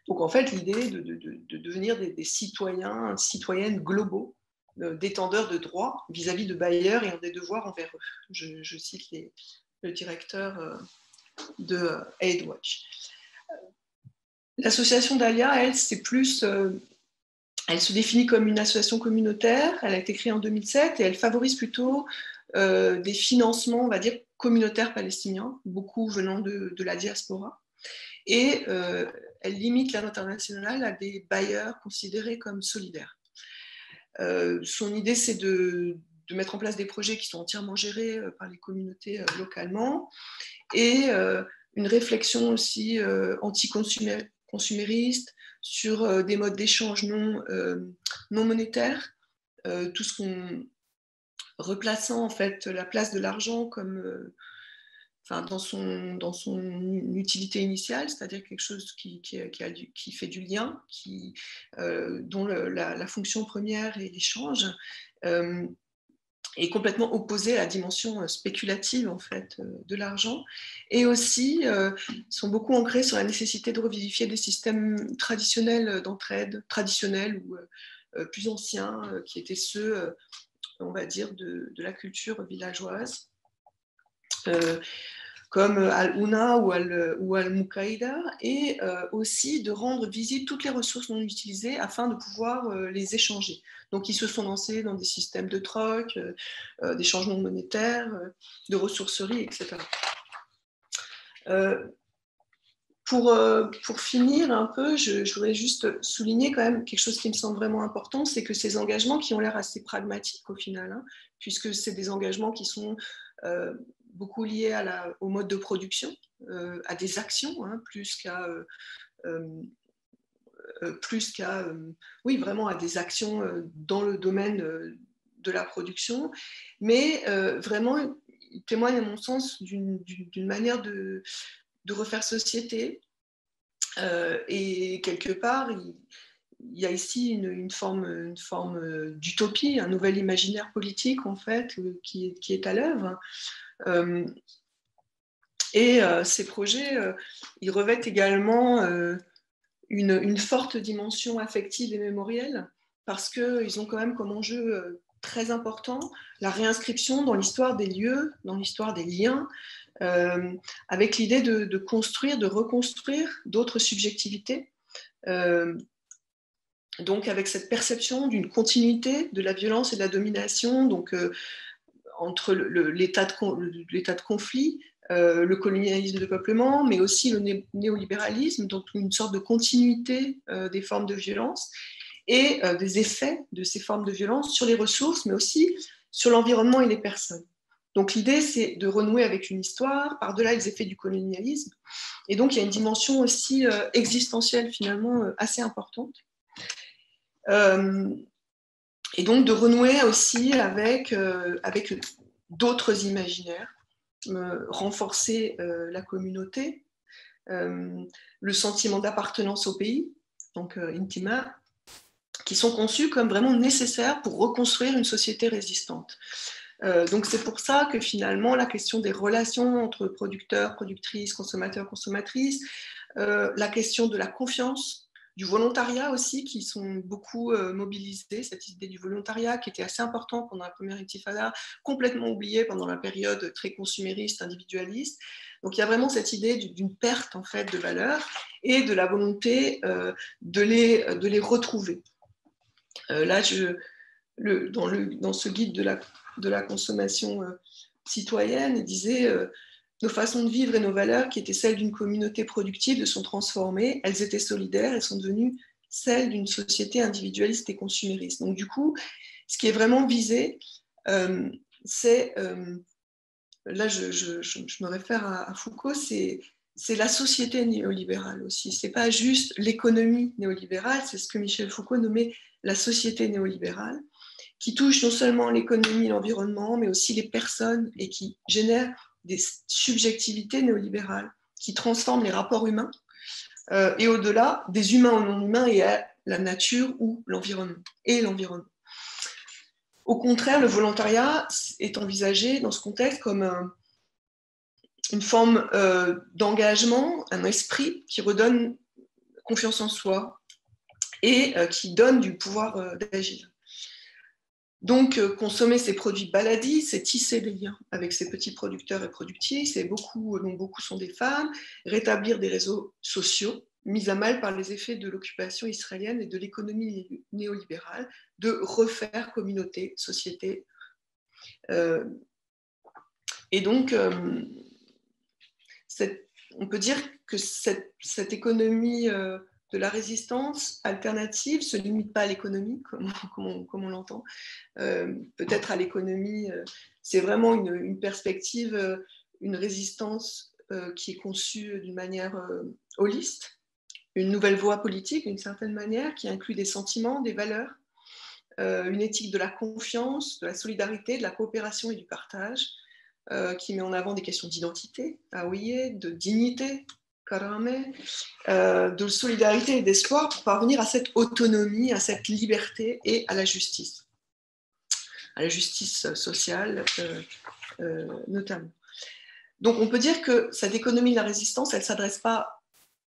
Donc en fait, l'idée est de devenir des citoyens, citoyennes globaux, détendeurs de droits vis-à-vis de bailleurs et des devoirs envers eux. Je cite le directeur de Aid Watch. L'association Dalia, elle, c'est plus... elle se définit comme une association communautaire, elle a été créée en 2007 et elle favorise plutôt des financements, on va dire, communautaires palestiniens, beaucoup venant de la diaspora. Et elle limite l'aide internationale à des bailleurs considérés comme solidaires. Son idée, c'est de mettre en place des projets qui sont entièrement gérés par les communautés localement, et une réflexion aussi anti-consumériste sur des modes d'échange non monétaires, tout ce qu'on replaçant en fait la place de l'argent comme dans son utilité initiale, c'est-à-dire quelque chose qui fait du lien, dont la fonction première est l'échange, est complètement opposée à la dimension spéculative en fait de l'argent, et aussi sont beaucoup ancrés sur la nécessité de revivifier des systèmes traditionnels d'entraide, traditionnels ou plus anciens, qui étaient ceux, on va dire, de la culture villageoise, comme Al-Una ou Al-Muqaïda, et aussi de rendre visibles toutes les ressources non utilisées afin de pouvoir les échanger. Donc, ils se sont lancés dans des systèmes de troc, des changements monétaires, de ressourcerie, etc. Pour finir un peu, je voudrais juste souligner quand même quelque chose qui me semble vraiment important, c'est que ces engagements qui ont l'air assez pragmatiques au final, hein, puisque c'est des engagements qui sont beaucoup liés au mode de production, à des actions, hein, oui, vraiment à des actions dans le domaine de la production, mais vraiment, il témoigne à mon sens d'une manière de refaire société, et quelque part, il y a ici une forme d'utopie, un nouvel imaginaire politique en fait qui est à l'œuvre. Et ces projets, ils revêtent également une forte dimension affective et mémorielle, parce qu'ils ont quand même comme enjeu très important la réinscription dans l'histoire des lieux, dans l'histoire des liens, avec l'idée de construire, de reconstruire d'autres subjectivités, donc avec cette perception d'une continuité de la violence et de la domination, donc entre l'état de conflit, le colonialisme de peuplement, mais aussi le néolibéralisme, donc une sorte de continuité des formes de violence et des effets de ces formes de violence sur les ressources, mais aussi sur l'environnement et les personnes. Donc l'idée, c'est de renouer avec une histoire, par-delà les effets du colonialisme. Et donc il y a une dimension aussi existentielle, finalement, assez importante. Et donc de renouer aussi avec d'autres imaginaires, renforcer la communauté, le sentiment d'appartenance au pays, donc intima, qui sont conçus comme vraiment nécessaires pour reconstruire une société résistante. Donc c'est pour ça que finalement la question des relations entre producteurs, productrices, consommateurs, consommatrices, la question de la confiance, du volontariat aussi, qui sont beaucoup mobilisés, cette idée du volontariat qui était assez important pendant la première intifada, complètement oubliée pendant la période très consumériste, individualiste. Donc il y a vraiment cette idée d'une perte en fait de valeur et de la volonté de les retrouver. Là, dans ce guide de la consommation citoyenne, il disait nos façons de vivre et nos valeurs, qui étaient celles d'une communauté productive, se sont transformées. Elles étaient solidaires, elles sont devenues celles d'une société individualiste et consumériste. Donc du coup, ce qui est vraiment visé, c'est, là je me réfère à Foucault, c'est la société néolibérale aussi. C'est pas juste l'économie néolibérale, c'est ce que Michel Foucault nommait la société néolibérale, qui touche non seulement l'économie, l'environnement, mais aussi les personnes et qui génère des subjectivités néolibérales, qui transforment les rapports humains et au-delà des humains aux non-humains et à la nature ou l'environnement. Au contraire, le volontariat est envisagé dans ce contexte comme une forme d'engagement, un esprit qui redonne confiance en soi et qui donne du pouvoir d'agir. Donc, consommer ces produits baladis, c'est tisser des liens avec ces petits producteurs et productrices, et dont beaucoup sont des femmes, rétablir des réseaux sociaux mis à mal par les effets de l'occupation israélienne et de l'économie néolibérale, de refaire communauté, société. Et donc, on peut dire que cette économie de la résistance alternative ne se limite pas à l'économie, comme on l'entend. Peut-être à l'économie, c'est vraiment une perspective, une résistance qui est conçue d'une manière holiste, une nouvelle voie politique d'une certaine manière, qui inclut des sentiments, des valeurs, une éthique de la confiance, de la solidarité, de la coopération et du partage, qui met en avant des questions d'identité, de dignité, de solidarité et d'espoir pour parvenir à cette autonomie, à cette liberté et à la justice. à la justice sociale notamment. Donc on peut dire que cette économie de la résistance, elle ne s'adresse pas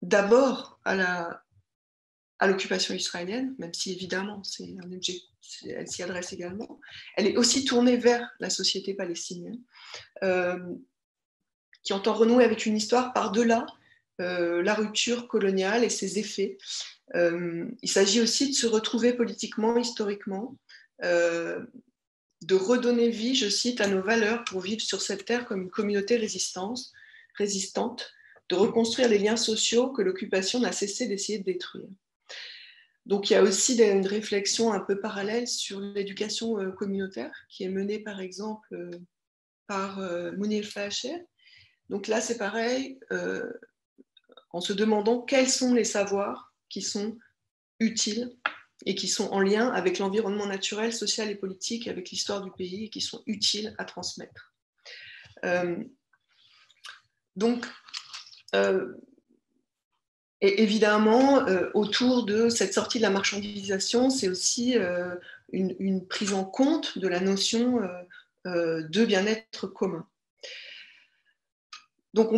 d'abord à l'occupation israélienne, même si évidemment c'est un objet, elle s'y adresse également. Elle est aussi tournée vers la société palestinienne, qui entend renouer avec une histoire par-delà la rupture coloniale et ses effets. Il s'agit aussi de se retrouver politiquement, historiquement, de redonner vie, je cite, à nos valeurs pour vivre sur cette terre comme une communauté résistante, de reconstruire les liens sociaux que l'occupation n'a cessé d'essayer de détruire. Donc il y a aussi une réflexion un peu parallèle sur l'éducation communautaire qui est menée par exemple par Mounir Facher. Donc là c'est pareil, en se demandant quels sont les savoirs qui sont utiles et qui sont en lien avec l'environnement naturel, social et politique, avec l'histoire du pays, et qui sont utiles à transmettre. Et évidemment, autour de cette sortie de la marchandisation, c'est aussi une prise en compte de la notion de bien-être commun. Donc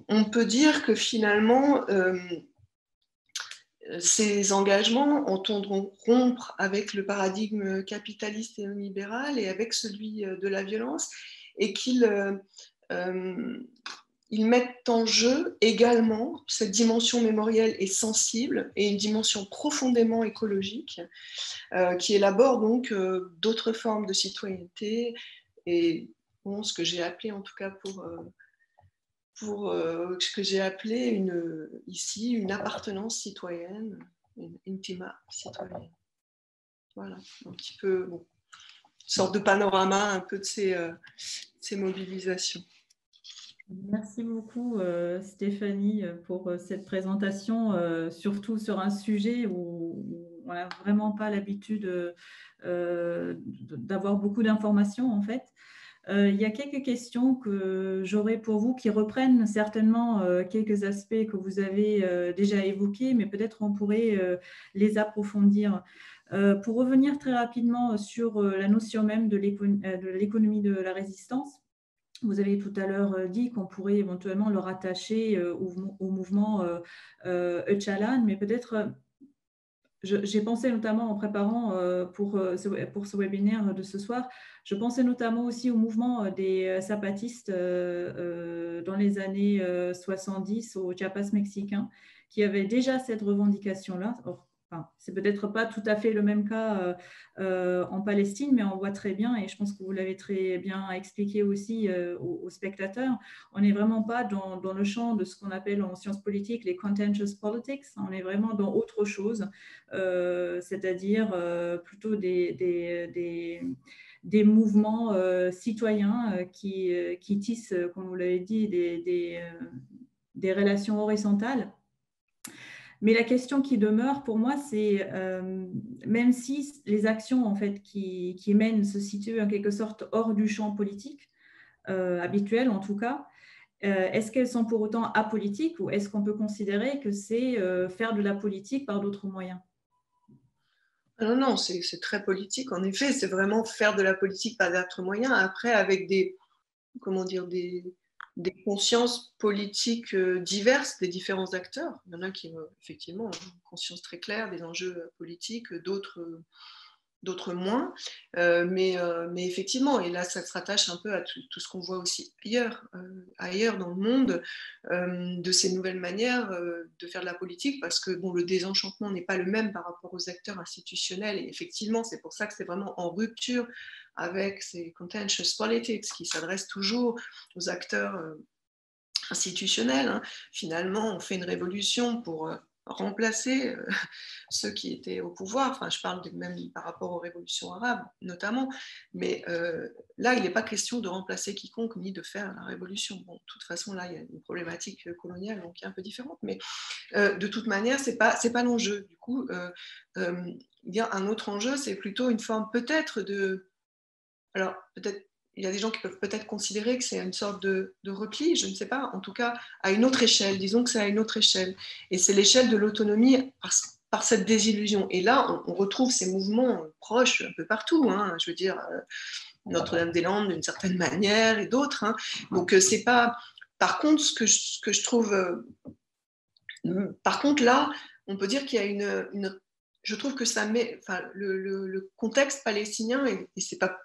on peut dire que finalement, ces engagements entendront rompre avec le paradigme capitaliste et néolibéral et avec celui de la violence, et qu'ils mettent en jeu également cette dimension mémorielle et sensible et une dimension profondément écologique qui élabore donc d'autres formes de citoyenneté et bon, ce que j'ai appelé en tout cas pour ce que j'ai appelé ici une appartenance citoyenne, une intima citoyenne. Voilà, un petit peu, bon, une sorte de panorama un peu de ces mobilisations. Merci beaucoup Stéphanie pour cette présentation, surtout sur un sujet où on n'a vraiment pas l'habitude d'avoir beaucoup d'informations en fait. Il y a quelques questions que j'aurais pour vous qui reprennent certainement quelques aspects que vous avez déjà évoqués, mais peut-être on pourrait les approfondir. Pour revenir très rapidement sur la notion même de l'économie de la résistance, vous avez tout à l'heure dit qu'on pourrait éventuellement le rattacher au mouvement Öcalan, mais peut-être j'ai pensé notamment en préparant pour ce webinaire de ce soir, je pensais notamment aussi au mouvement des zapatistes dans les années 70 au Chiapas mexicain, qui avait déjà cette revendication-là. Enfin, c'est peut-être pas tout à fait le même cas en Palestine, mais on voit très bien, et je pense que vous l'avez très bien expliqué aussi aux spectateurs, on n'est vraiment pas dans le champ de ce qu'on appelle en sciences politiques les contentious politics, on est vraiment dans autre chose. C'est-à-dire plutôt des mouvements citoyens qui tissent, comme vous l'avez dit, des relations horizontales. Mais la question qui demeure pour moi, c'est même si les actions en fait, qui mènent se situent en quelque sorte hors du champ politique, habituel en tout cas, est-ce qu'elles sont pour autant apolitiques ou est-ce qu'on peut considérer que c'est faire de la politique par d'autres moyens ? Non, c'est très politique. En effet, c'est vraiment faire de la politique par d'autres moyens. Après, avec des consciences politiques diverses des différents acteurs. Il y en a qui, effectivement, ont une conscience très claire des enjeux politiques, d'autres moins. Mais effectivement, et là, ça se rattache un peu à tout ce qu'on voit aussi ailleurs dans le monde, de ces nouvelles manières de faire de la politique, parce que bon, le désenchantement n'est pas le même par rapport aux acteurs institutionnels. Et effectivement, c'est pour ça que c'est vraiment en rupture avec ces contentious politics qui s'adressent toujours aux acteurs institutionnels. Hein. Finalement, on fait une révolution pour remplacer ceux qui étaient au pouvoir. Enfin, je parle même par rapport aux révolutions arabes, notamment. Mais là, il n'est pas question de remplacer quiconque ni de faire la révolution. Bon, de toute façon, là, il y a une problématique coloniale donc, qui est un peu différente. Mais de toute manière, ce n'est pas l'enjeu. Du coup, il y a un autre enjeu, c'est plutôt une forme peut-être de... Alors, peut-être il y a des gens qui peuvent peut-être considérer que c'est une sorte de repli, je ne sais pas, en tout cas à une autre échelle, disons que c'est à une autre échelle. Et c'est l'échelle de l'autonomie par cette désillusion. Et là, on retrouve ces mouvements proches un peu partout, hein, je veux dire, Notre-Dame-des-Landes d'une certaine manière et d'autres. Hein. Donc, c'est pas... Par contre, ce que je trouve... par contre, là, on peut dire qu'il y a une... Je trouve que ça met... Enfin, le contexte palestinien, et c'est pas...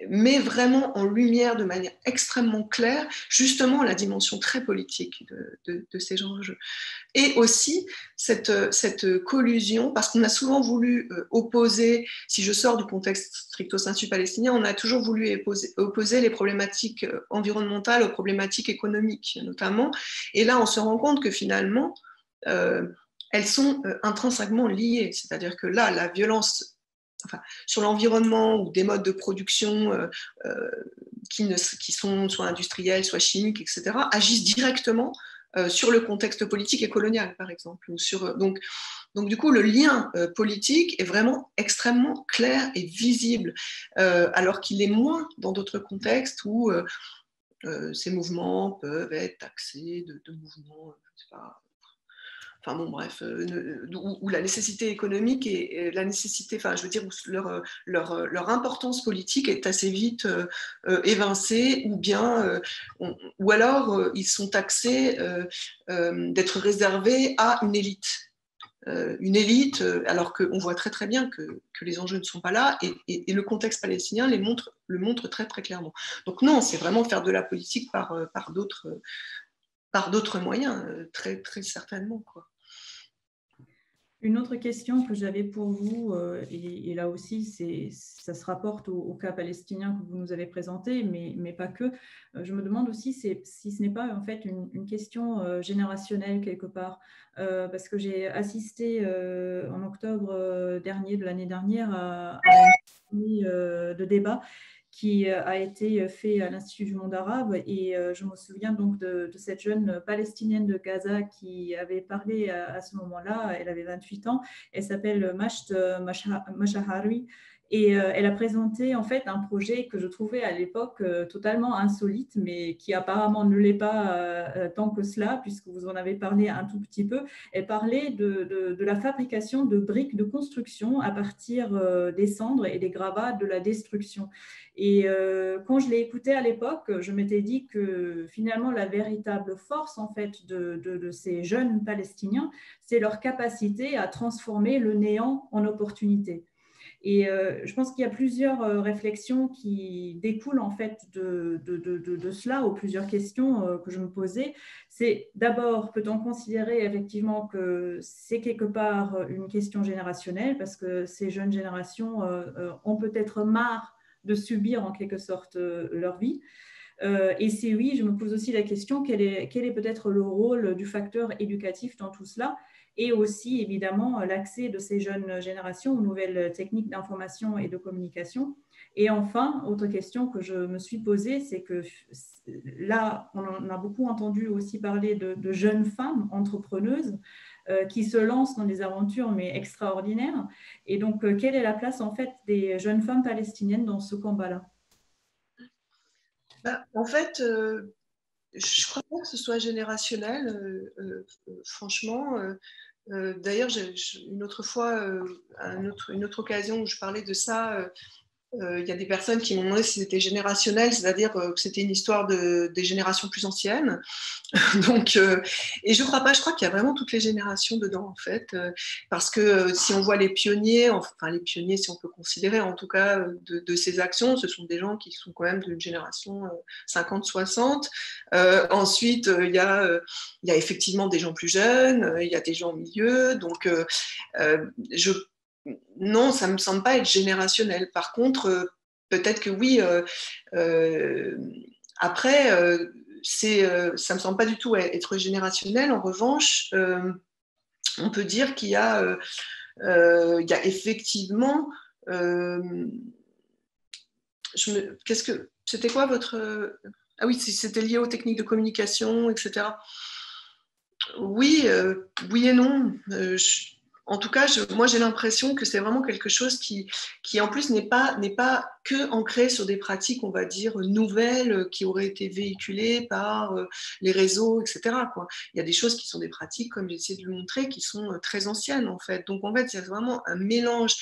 met vraiment en lumière de manière extrêmement claire justement la dimension très politique de ces enjeux. Et aussi cette collusion, parce qu'on a souvent voulu opposer, si je sors du contexte stricto sensu palestinien, on a toujours voulu opposer les problématiques environnementales aux problématiques économiques notamment. Et là, on se rend compte que finalement, elles sont intrinsèquement liées. C'est-à-dire que là, la violence sur l'environnement ou des modes de production qui sont soit industriels, soit chimiques, etc., agissent directement sur le contexte politique et colonial, par exemple. Donc, du coup, le lien politique est vraiment extrêmement clair et visible, alors qu'il est moins dans d'autres contextes où ces mouvements peuvent être taxés de mouvements, je sais pas, enfin bon, bref, où la nécessité économique et la nécessité, enfin, je veux dire, où leur importance politique est assez vite évincée, ou bien, ou alors ils sont taxés d'être réservés à une élite, alors qu'on voit très très bien que les enjeux ne sont pas là, et le contexte palestinien le montre très très clairement. Donc non, c'est vraiment faire de la politique par d'autres moyens, très, très certainement, quoi. Une autre question que j'avais pour vous, et là aussi, ça se rapporte au cas palestinien que vous nous avez présenté, mais pas que. Je me demande aussi si ce n'est pas en fait une question générationnelle quelque part, parce que j'ai assisté en octobre dernier de l'année dernière à une série de débats qui a été fait à l'Institut du monde arabe. Et je me souviens donc de cette jeune palestinienne de Gaza qui avait parlé à ce moment-là. Elle avait 28 ans. Elle s'appelle Masht Mashahari. Et elle a présenté en fait un projet que je trouvais à l'époque totalement insolite, mais qui apparemment ne l'est pas tant que cela, puisque vous en avez parlé un tout petit peu. Elle parlait de la fabrication de briques de construction à partir des cendres et des gravats de la destruction. Et quand je l'ai écouté à l'époque, je m'étais dit que finalement la véritable force en fait de ces jeunes Palestiniens, c'est leur capacité à transformer le néant en opportunité. Et je pense qu'il y a plusieurs réflexions qui découlent en fait de cela, ou plusieurs questions que je me posais. C'est d'abord, peut-on considérer effectivement que c'est quelque part une question générationnelle, parce que ces jeunes générations ont peut-être marre de subir en quelque sorte leur vie. Et si oui, je me pose aussi la question, quel est peut-être le rôle du facteur éducatif dans tout cela, et aussi évidemment l'accès de ces jeunes générations aux nouvelles techniques d'information et de communication. Et enfin, autre question que je me suis posée, c'est que là, on en a beaucoup entendu aussi parler de jeunes femmes entrepreneuses qui se lancent dans des aventures mais extraordinaires. Et donc, quelle est la place en fait des jeunes femmes palestiniennes dans ce combat-là? En fait, je ne crois pas que ce soit générationnel, franchement. D'ailleurs, une autre fois, une autre occasion où je parlais de ça, il y a des personnes qui m'ont demandé si c'était générationnel, c'est-à-dire que c'était une histoire des générations plus anciennes. Donc, et je crois pas, je crois qu'il y a vraiment toutes les générations dedans en fait, parce que si on voit les pionniers, enfin les pionniers si on peut considérer en tout cas de ces actions, ce sont des gens qui sont quand même d'une génération 50-60. Ensuite, il y a effectivement des gens plus jeunes, il y a des gens au milieu, donc non, ça ne me semble pas être générationnel. Par contre, peut-être que oui, après, ça ne me semble pas du tout être générationnel. En revanche, on peut dire qu'il y a effectivement... C'était quoi votre... Ah oui, c'était lié aux techniques de communication, etc. Oui, oui et non. En tout cas, moi j'ai l'impression que c'est vraiment quelque chose qui en plus n'est pas que ancré sur des pratiques, on va dire, nouvelles, qui auraient été véhiculées par les réseaux, etc., quoi. Il y a des choses qui sont des pratiques, comme j'ai essayé de le montrer, qui sont très anciennes en fait. Donc en fait, il y a vraiment un mélange,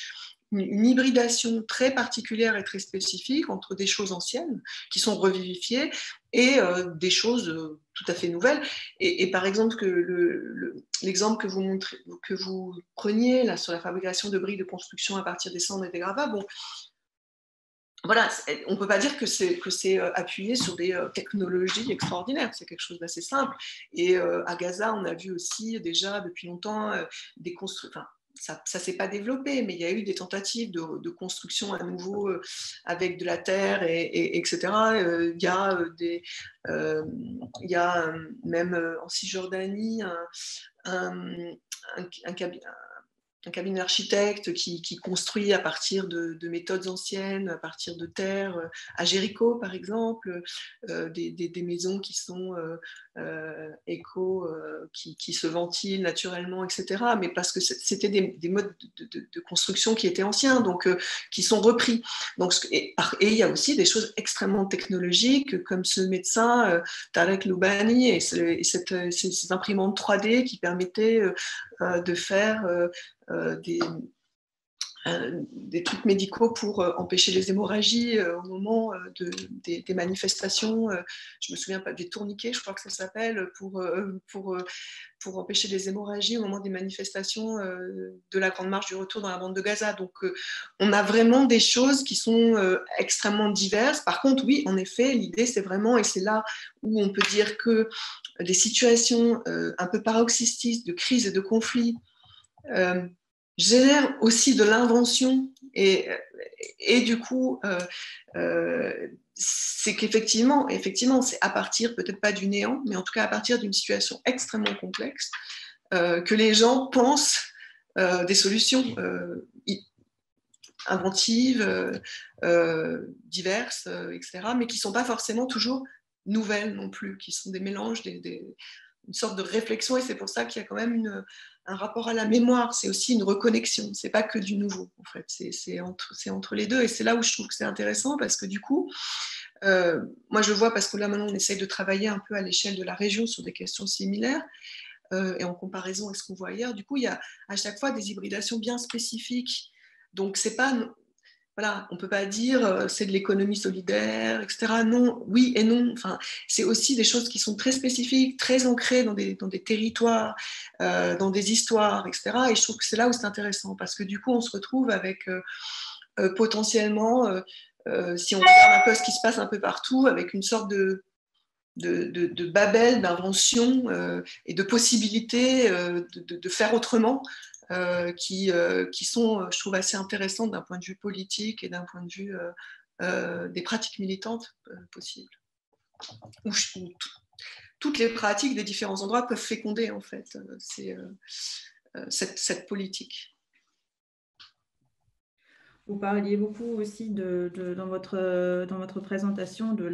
une hybridation très particulière et très spécifique entre des choses anciennes qui sont revivifiées et des choses tout à fait nouvelles. Et par exemple, l'exemple que vous preniez là, sur la fabrication de briques de construction à partir des cendres et des gravats, bon, voilà, on ne peut pas dire que c'est appuyé sur des technologies extraordinaires, c'est quelque chose d'assez simple. Et à Gaza, on a vu aussi déjà depuis longtemps des constructions. Enfin, ça ne s'est pas développé, mais il y a eu des tentatives de construction à nouveau avec de la terre, etc. Il y a même en Cisjordanie un cabinet d'architecte qui construit à partir de méthodes anciennes, à partir de terre, à Jéricho par exemple, des maisons qui sont éco, qui se ventilent naturellement, etc. Mais parce que c'était des modes de construction qui étaient anciens, donc qui sont repris. Donc, et il y a aussi des choses extrêmement technologiques, comme ce médecin Tarek Loubani et ces imprimantes 3D qui permettaient de faire des trucs médicaux pour empêcher les hémorragies au moment des manifestations. Je me souviens pas, des tourniquets, je crois que ça s'appelle, pour empêcher les hémorragies au moment des manifestations de la Grande Marche du Retour dans la bande de Gaza. Donc on a vraiment des choses qui sont extrêmement diverses. Par contre, oui, en effet, l'idée c'est vraiment, et c'est là où on peut dire que des situations un peu paroxystiques de crise et de conflit génère aussi de l'invention et du coup c'est qu'effectivement c'est à partir peut-être pas du néant, mais en tout cas à partir d'une situation extrêmement complexe que les gens pensent des solutions inventives, diverses, etc., mais qui ne sont pas forcément toujours nouvelles non plus, qui sont des mélanges, une sorte de réflexion, et c'est pour ça qu'il y a quand même un rapport à la mémoire, c'est aussi une reconnexion, c'est pas que du nouveau en fait, c'est entre les deux, et c'est là où je trouve que c'est intéressant, parce que du coup, moi je vois, parce que là maintenant on essaye de travailler un peu à l'échelle de la région sur des questions similaires, et en comparaison avec ce qu'on voit ailleurs, du coup il y a à chaque fois des hybridations bien spécifiques, donc c'est pas... Voilà, on ne peut pas dire c'est de l'économie solidaire, etc. Non, oui et non. Enfin, c'est aussi des choses qui sont très spécifiques, très ancrées dans des territoires, dans des histoires, etc. Et je trouve que c'est là où c'est intéressant, parce que du coup, on se retrouve avec potentiellement, si on regarde un peu ce qui se passe un peu partout, avec une sorte de babel, d'invention et de possibilités de faire autrement, qui sont, je trouve, assez intéressantes d'un point de vue politique et d'un point de vue des pratiques militantes possibles. Où toutes les pratiques des différents endroits peuvent féconder, en fait, cette politique. Vous parliez beaucoup aussi dans votre présentation de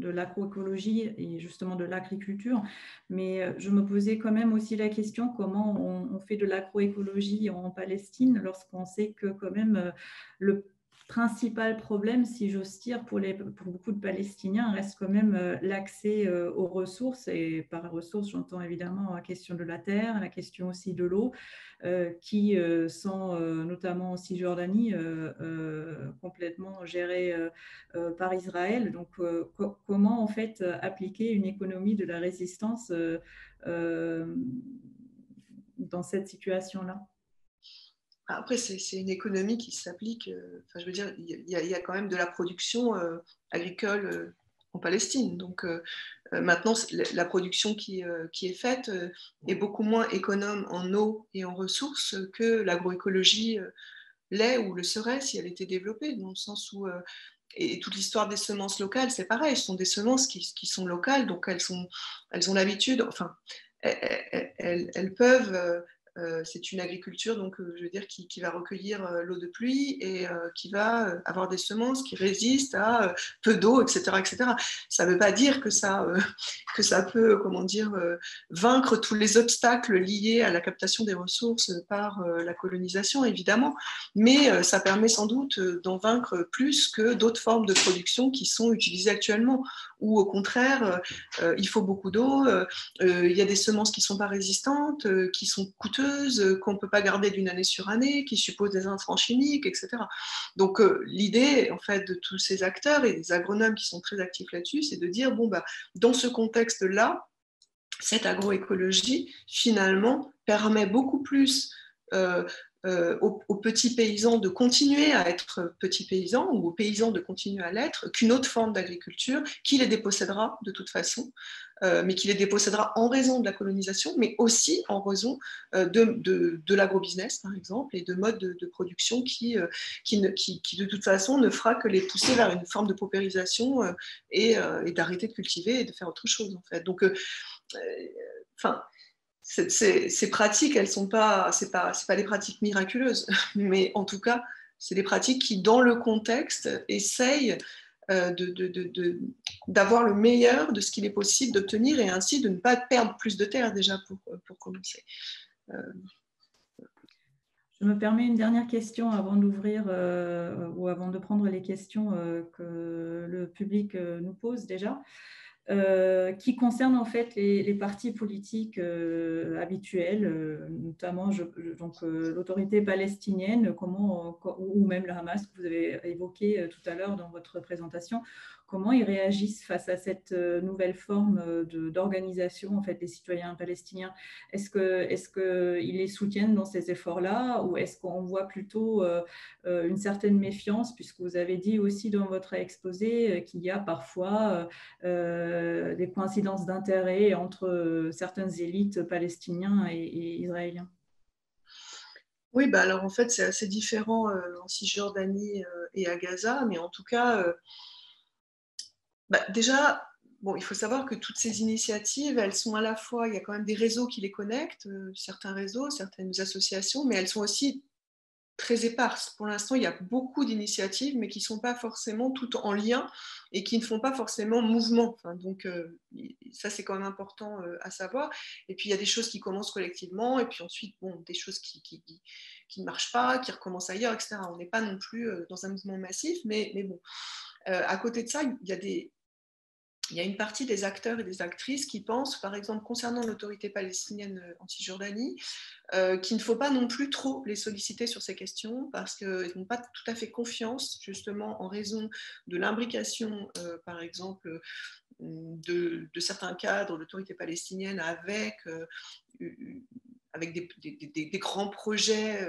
l'agroécologie et justement de l'agriculture, mais je me posais quand même aussi la question comment on fait de l'agroécologie en Palestine lorsqu'on sait que quand même le principal problème, si j'ose dire, pour beaucoup de Palestiniens reste quand même l'accès aux ressources, et par ressources j'entends évidemment la question de la terre, la question aussi de l'eau, qui sont notamment en Cisjordanie complètement gérés par Israël. Donc, comment en fait appliquer une économie de la résistance dans cette situation-là? Après, c'est une économie qui s'applique. Je veux dire, il y a quand même de la production agricole en Palestine. Donc, maintenant, la production qui est faite est beaucoup moins économe en eau et en ressources que l'agroécologie l'est ou le serait si elle était développée, dans le sens où et toute l'histoire des semences locales, c'est pareil, ce sont des semences qui sont locales, donc elles ont l'habitude, enfin, elles peuvent c'est une agriculture donc, je veux dire, qui va recueillir l'eau de pluie et qui va avoir des semences qui résistent à peu d'eau, etc., etc. Ça ne veut pas dire que ça peut, comment dire, vaincre tous les obstacles liés à la captation des ressources par la colonisation, évidemment, mais ça permet sans doute d'en vaincre plus que d'autres formes de production qui sont utilisées actuellement, où au contraire, il faut beaucoup d'eau, il y a des semences qui ne sont pas résistantes, qui sont coûteuses, qu'on ne peut pas garder d'une année sur année, qui supposent des intrants chimiques, etc. Donc l'idée, en fait, de tous ces acteurs et des agronomes qui sont très actifs là-dessus, c'est de dire, bon, bah, dans ce contexte-là, cette agroécologie, finalement, permet beaucoup plus aux petits paysans de continuer à être petits paysans ou aux paysans de continuer à l'être qu'une autre forme d'agriculture qui les dépossédera de toute façon, mais qui les dépossédera en raison de la colonisation, mais aussi en raison de l'agrobusiness, par exemple, et de modes de production qui, de toute façon, ne fera que les pousser vers une forme de paupérisation et d'arrêter de cultiver et de faire autre chose, en fait. Donc, enfin, ces pratiques, elles sont pas, c'est pas des pratiques miraculeuses, mais en tout cas, c'est des pratiques qui, dans le contexte, essayent d'avoir le meilleur de ce qu'il est possible d'obtenir et ainsi de ne pas perdre plus de terre déjà pour commencer. Je me permets une dernière question avant d'ouvrir ou avant de prendre les questions que le public nous pose déjà. Qui concerne en fait les partis politiques habituels, notamment l'autorité palestinienne, ou même le Hamas que vous avez évoqué tout à l'heure dans votre présentation, comment ils réagissent face à cette nouvelle forme d'organisation en fait, des citoyens palestiniens. Est-ce qu'ils les soutiennent dans ces efforts-là ou est-ce qu'on voit plutôt une certaine méfiance, puisque vous avez dit aussi dans votre exposé qu'il y a parfois des coïncidences d'intérêts entre certaines élites palestiniennes et israéliens? Oui, bah alors en fait, c'est assez différent en Cisjordanie et à Gaza, mais en tout cas, bah, déjà, bon, il faut savoir que toutes ces initiatives, elles sont à la fois, il y a quand même des réseaux qui les connectent, certains réseaux, certaines associations, mais elles sont aussi très éparses. Pour l'instant, il y a beaucoup d'initiatives, mais qui ne sont pas forcément toutes en lien et qui ne font pas forcément mouvement. Enfin, donc, ça, c'est quand même important à savoir. Et puis, il y a des choses qui commencent collectivement, et puis ensuite, bon, des choses qui ne marchent pas, qui recommencent ailleurs, etc. On n'est pas non plus dans un mouvement massif, mais bon. À côté de ça, il y a une partie des acteurs et des actrices qui pensent, par exemple, concernant l'autorité palestinienne en Cisjordanie, qu'il ne faut pas non plus trop les solliciter sur ces questions parce qu'ils n'ont pas tout à fait confiance, justement, en raison de l'imbrication, par exemple, de certains cadres de l'autorité palestinienne avec des grands projets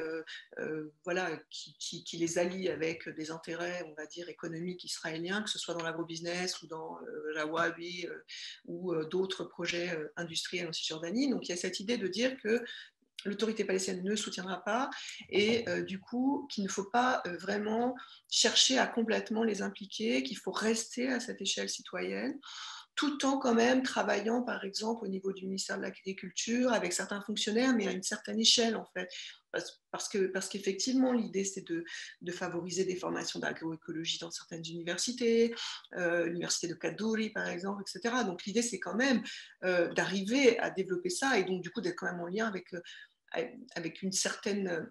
voilà, qui les allient avec des intérêts, on va dire, économiques israéliens, que ce soit dans l'agrobusiness ou dans la Wahhabi ou d'autres projets industriels en Cisjordanie. Donc il y a cette idée de dire que l'autorité palestinienne ne soutiendra pas et du coup qu'il ne faut pas vraiment chercher à complètement les impliquer, qu'il faut rester à cette échelle citoyenne tout en quand même travaillant, par exemple, au niveau du ministère de l'Agriculture, avec certains fonctionnaires, mais à une certaine échelle, en fait. Parce qu'effectivement, l'idée, c'est de favoriser des formations d'agroécologie dans certaines universités, l'université de Kaddouri, par exemple, etc. Donc, l'idée, c'est quand même d'arriver à développer ça et donc, du coup, d'être quand même en lien avec une certaine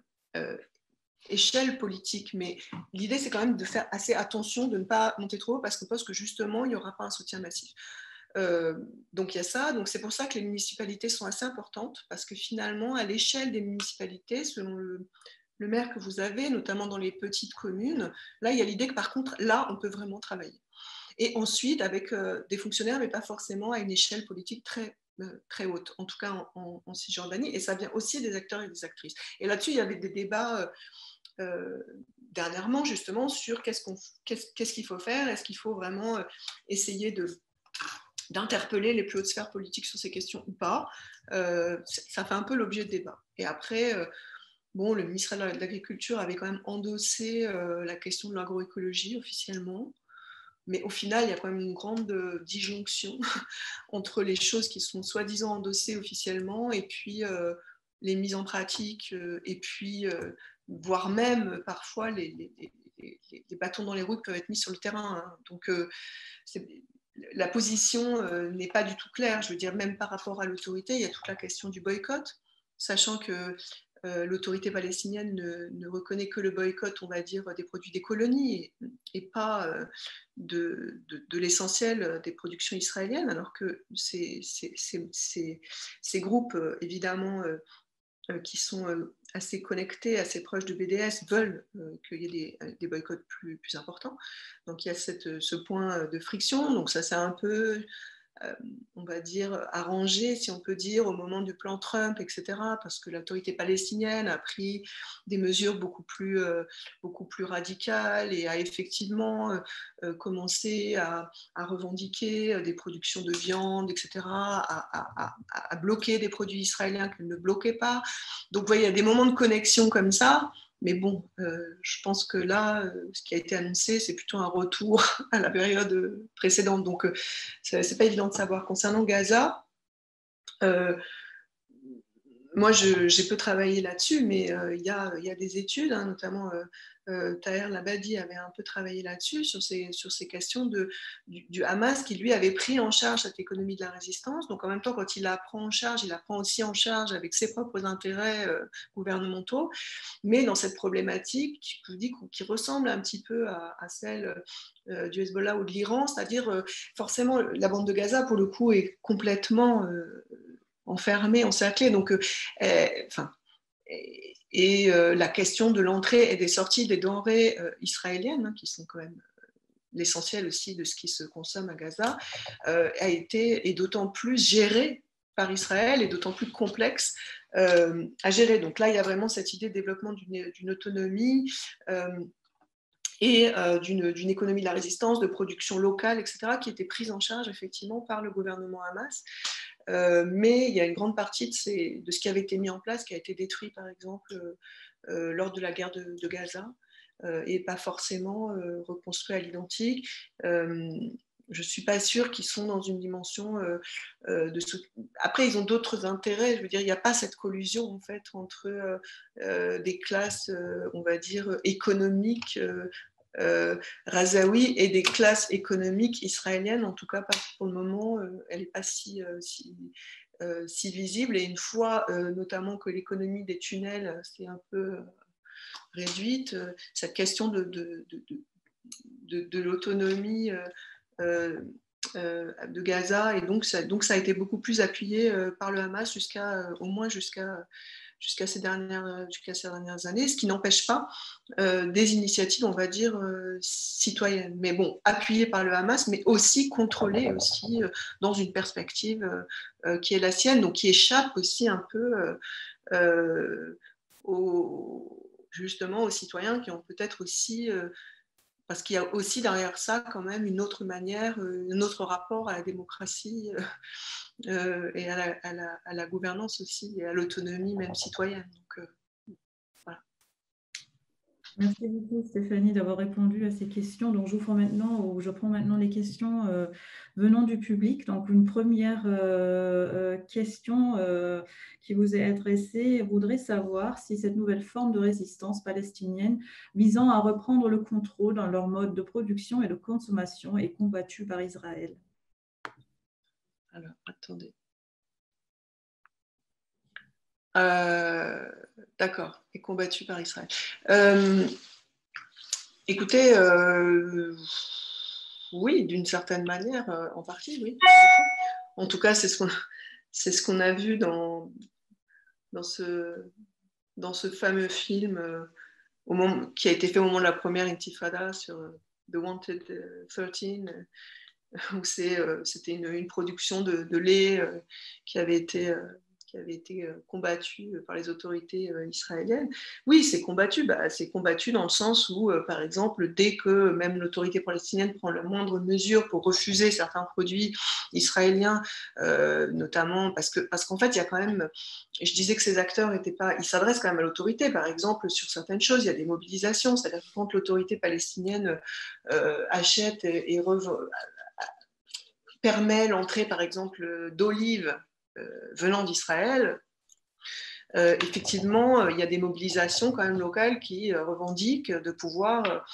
échelle politique, mais l'idée c'est quand même de faire assez attention de ne pas monter trop haut parce qu'on pense que justement il n'y aura pas un soutien massif. Donc il y a ça, donc c'est pour ça que les municipalités sont assez importantes parce que finalement à l'échelle des municipalités, selon le maire que vous avez, notamment dans les petites communes, là il y a l'idée que par contre là on peut vraiment travailler. Et ensuite avec des fonctionnaires, mais pas forcément à une échelle politique très haute, en tout cas en Cisjordanie, et ça vient aussi des acteurs et des actrices. Et là-dessus, il y avait des débats dernièrement justement sur qu'est-ce qu'il faut faire, est-ce qu'il faut vraiment essayer d'interpeller les plus hautes sphères politiques sur ces questions ou pas. Ça fait un peu l'objet de débat. Et après, bon, le ministère de l'Agriculture avait quand même endossé la question de l'agroécologie officiellement. Mais au final, il y a quand même une grande disjonction entre les choses qui sont soi-disant endossées officiellement et puis les mises en pratique et puis voire même parfois les bâtons dans les roues qui peuvent être mis sur le terrain. Hein. Donc la position n'est pas du tout claire. Je veux dire, même par rapport à l'autorité, il y a toute la question du boycott, sachant que l'autorité palestinienne ne reconnaît que le boycott, on va dire, des produits des colonies et pas de l'essentiel des productions israéliennes, alors que ces groupes, évidemment, qui sont assez connectés, assez proches de BDS, veulent qu'il y ait des boycotts plus importants. Donc il y a ce point de friction. Donc ça, c'est un peu, on va dire, arrangé, si on peut dire, au moment du plan Trump, etc., parce que l'autorité palestinienne a pris des mesures beaucoup plus radicales et a effectivement commencé à revendiquer des productions de viande, etc., à bloquer des produits israéliens qu'elle ne bloquait pas. Donc, vous voyez, il y a des moments de connexion comme ça. Mais bon, je pense que là, ce qui a été annoncé, c'est plutôt un retour à la période précédente. Donc, c'est pas évident de savoir. Concernant Gaza, moi, j'ai peu travaillé là-dessus, mais il y a des études, hein, notamment Taher Labadi avait un peu travaillé là-dessus, sur ces questions du Hamas, qui lui avait pris en charge cette économie de la résistance. Donc en même temps, quand il la prend en charge, il la prend aussi en charge avec ses propres intérêts gouvernementaux, mais dans cette problématique, je vous dis, qui ressemble un petit peu à celle du Hezbollah ou de l'Iran, c'est-à-dire forcément la bande de Gaza, pour le coup, est complètement enfermée, encerclée. Donc, la question de l'entrée et des sorties des denrées israéliennes, hein, qui sont quand même l'essentiel aussi de ce qui se consomme à Gaza, a été et d'autant plus gérée par Israël et d'autant plus complexe à gérer. Donc là, il y a vraiment cette idée de développement d'une autonomie et d'une économie de la résistance, de production locale, etc., qui était prise en charge effectivement par le gouvernement Hamas. Mais il y a une grande partie de ce qui avait été mis en place qui a été détruit, par exemple, lors de la guerre de Gaza, et pas forcément reconstruit à l'identique. Je ne suis pas sûre qu'ils sont dans une dimension Après, ils ont d'autres intérêts. Je veux dire, il n'y a pas cette collusion, en fait, entre des classes, on va dire, économiques Razaoui et des classes économiques israéliennes, en tout cas pas pour le moment, elle n'est pas si visible. Et une fois notamment que l'économie des tunnels s'est un peu réduite, cette question de l'autonomie de Gaza, et donc ça a été beaucoup plus appuyé par le Hamas au moins jusqu'à ces dernières années, ce qui n'empêche pas des initiatives, on va dire, citoyennes. Mais bon, appuyées par le Hamas, mais aussi contrôlées aussi, dans une perspective qui est la sienne, donc qui échappe aussi un peu justement aux citoyens qui ont peut-être aussi... parce qu'il y a aussi derrière ça quand même une autre manière, un autre rapport à la démocratie et à la gouvernance aussi, et à l'autonomie même citoyenne. Donc, voilà. Merci beaucoup Stéphanie d'avoir répondu à ces questions. Donc je prends maintenant les questions venant du public. Donc une première question qui vous est adressée voudrait savoir si cette nouvelle forme de résistance palestinienne visant à reprendre le contrôle dans leur mode de production et de consommation est combattue par Israël. Alors, attendez. D'accord, est combattue par Israël. Écoutez, oui, d'une certaine manière, en partie, oui. En tout cas, c'est ce qu'on a vu dans ce fameux film qui a été fait au moment de la première intifada sur The Wanted 13, où c'était une production de lait qui avait été combattu par les autorités israéliennes. Oui, c'est combattu. C'est combattu dans le sens où, par exemple, dès que même l'autorité palestinienne prend la moindre mesure pour refuser certains produits israéliens, notamment parce qu'en fait, il y a quand même... Je disais que ces acteurs ils s'adressent quand même à l'autorité. Par exemple, sur certaines choses, il y a des mobilisations. C'est-à-dire que quand l'autorité palestinienne achète et permet l'entrée, par exemple, d'olives venant d'Israël, effectivement, il y a des mobilisations quand même locales qui revendiquent de pouvoir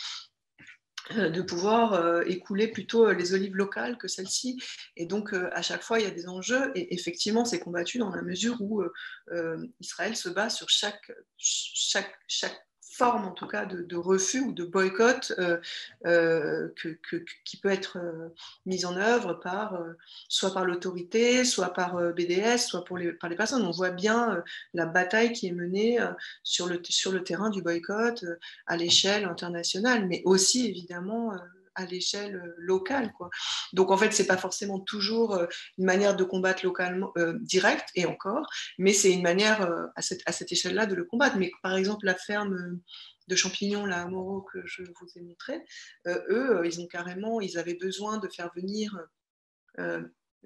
écouler plutôt les olives locales que celles-ci. Et donc, à chaque fois, il y a des enjeux. Et effectivement, c'est combattu dans la mesure où Israël se bat sur chaque forme, en tout cas, de refus ou de boycott qui peut être mise en œuvre soit par l'autorité, soit par BDS, soit par les personnes. On voit bien la bataille qui est menée sur le terrain du boycott à l'échelle internationale, mais aussi évidemment à l'échelle locale, quoi. Donc en fait, c'est pas forcément toujours une manière de combattre localement directe, et encore, mais c'est une manière à cette échelle-là de le combattre. Mais par exemple, la ferme de champignons là à Moreau que je vous ai montré, eux, ils avaient besoin de faire venir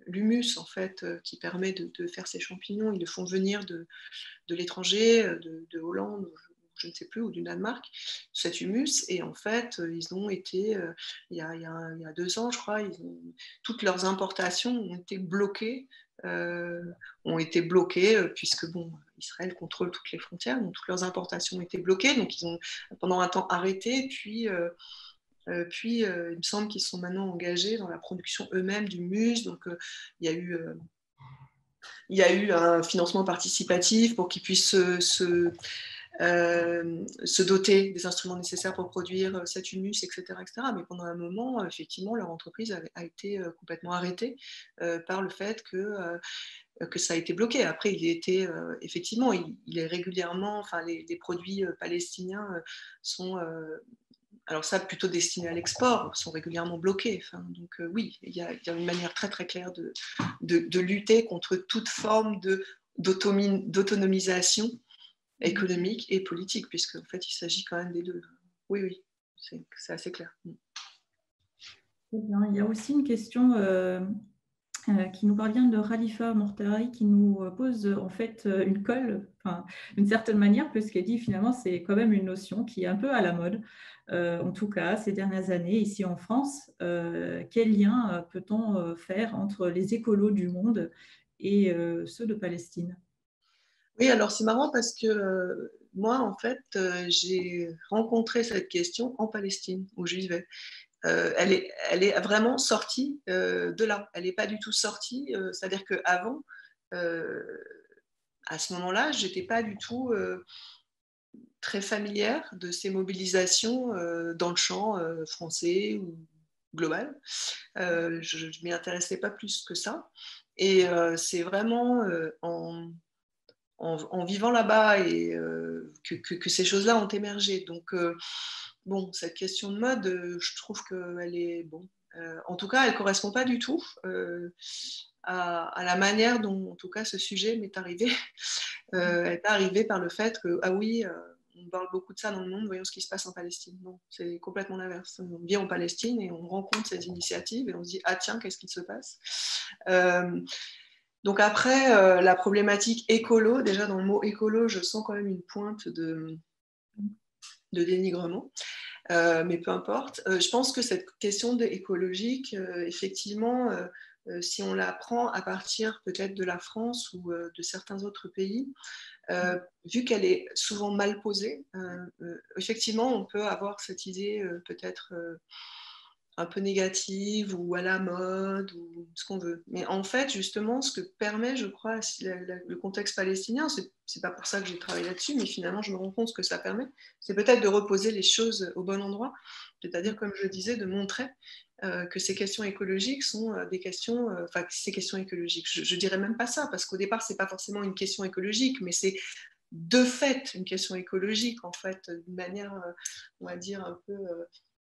l'humus en fait qui permet de faire ces champignons. Ils le font venir de l'étranger, de Hollande, je ne sais plus, ou du Danemark, cet humus. Et en fait, ils ont été, il y a 2 ans, je crois, toutes leurs importations ont été bloquées puisque bon, Israël contrôle toutes les frontières, donc toutes leurs importations ont été bloquées. Donc ils ont pendant un temps arrêté, puis il me semble qu'ils sont maintenant engagés dans la production eux-mêmes du mus. Donc il y a eu un financement participatif pour qu'ils puissent se doter des instruments nécessaires pour produire cet humus, etc., etc. Mais pendant un moment, effectivement, leur entreprise a été complètement arrêtée par le fait que ça a été bloqué. Après, effectivement, il est régulièrement, enfin, les produits palestiniens sont alors ça, plutôt destiné à l'export, sont régulièrement bloqués. Enfin, donc oui, il y a une manière très très claire de lutter contre toute forme d'autonomisation économique et politique, puisque en fait, il s'agit quand même des deux. Oui, oui, c'est assez clair. Très bien. Il y a aussi une question qui nous parvient de Khalifa Mortari, qui nous pose en fait une colle, enfin, d'une certaine manière, puisqu'elle dit finalement c'est quand même une notion qui est un peu à la mode, en tout cas ces dernières années ici en France. Quel lien peut-on faire entre les écolos du monde et ceux de Palestine? Oui, alors c'est marrant parce que moi, en fait, j'ai rencontré cette question en Palestine, où je vivais. Elle est vraiment sortie de là. Elle n'est pas du tout sortie. C'est-à-dire qu'avant, à ce moment-là, je n'étais pas du tout très familière de ces mobilisations dans le champ français ou global. Je ne m'y intéressais pas plus que ça. Et c'est vraiment en vivant là-bas et que ces choses-là ont émergé. Donc, bon, cette question de mode, je trouve qu'elle est, bon, en tout cas, elle ne correspond pas du tout à la manière dont, en tout cas, ce sujet m'est arrivé. Elle est arrivée par le fait que, ah oui, on parle beaucoup de ça dans le monde, voyons ce qui se passe en Palestine. Non, c'est complètement l'inverse. On vient en Palestine et on rencontre ces initiatives et on se dit, ah tiens, qu'est-ce qui se passe Donc après, la problématique écolo, déjà dans le mot écolo, je sens quand même une pointe de dénigrement. Mais peu importe. Je pense que cette question écologique, effectivement, si on la prend à partir peut-être de la France ou de certains autres pays, vu qu'elle est souvent mal posée, effectivement, on peut avoir cette idée peut-être un peu négative ou à la mode ou ce qu'on veut. Mais en fait, justement, ce que permet, je crois, le contexte palestinien, c'est pas pour ça que j'ai travaillé là-dessus, mais finalement, je me rends compte ce que ça permet, c'est peut-être de reposer les choses au bon endroit, c'est-à-dire, comme je disais, de montrer que ces questions écologiques sont des questions, enfin, ces questions écologiques, je dirais même pas ça, parce qu'au départ, c'est pas forcément une question écologique, mais c'est de fait une question écologique, en fait, d'une manière, on va dire, un peu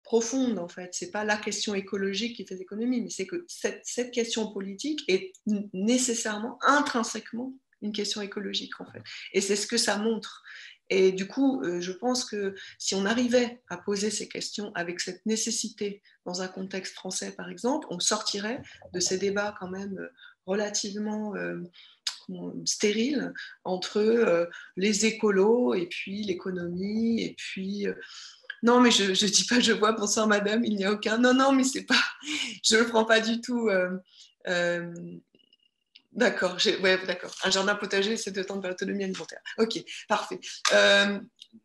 profonde, en fait. C'est pas la question écologique qui fait l'économie, mais c'est que cette question politique est nécessairement, intrinsèquement, une question écologique, en fait. Et c'est ce que ça montre. Et du coup, je pense que si on arrivait à poser ces questions avec cette nécessité dans un contexte français, par exemple, on sortirait de ces débats quand même relativement stériles entre les écolos et puis l'économie et puis non, mais je dis pas je vois, bonsoir madame, il n'y a aucun. Non, non, mais c'est pas. Je le prends pas du tout. D'accord, ouais, d'accord. Un jardin potager, c'est de tendre vers l'autonomie alimentaire. Ok, parfait.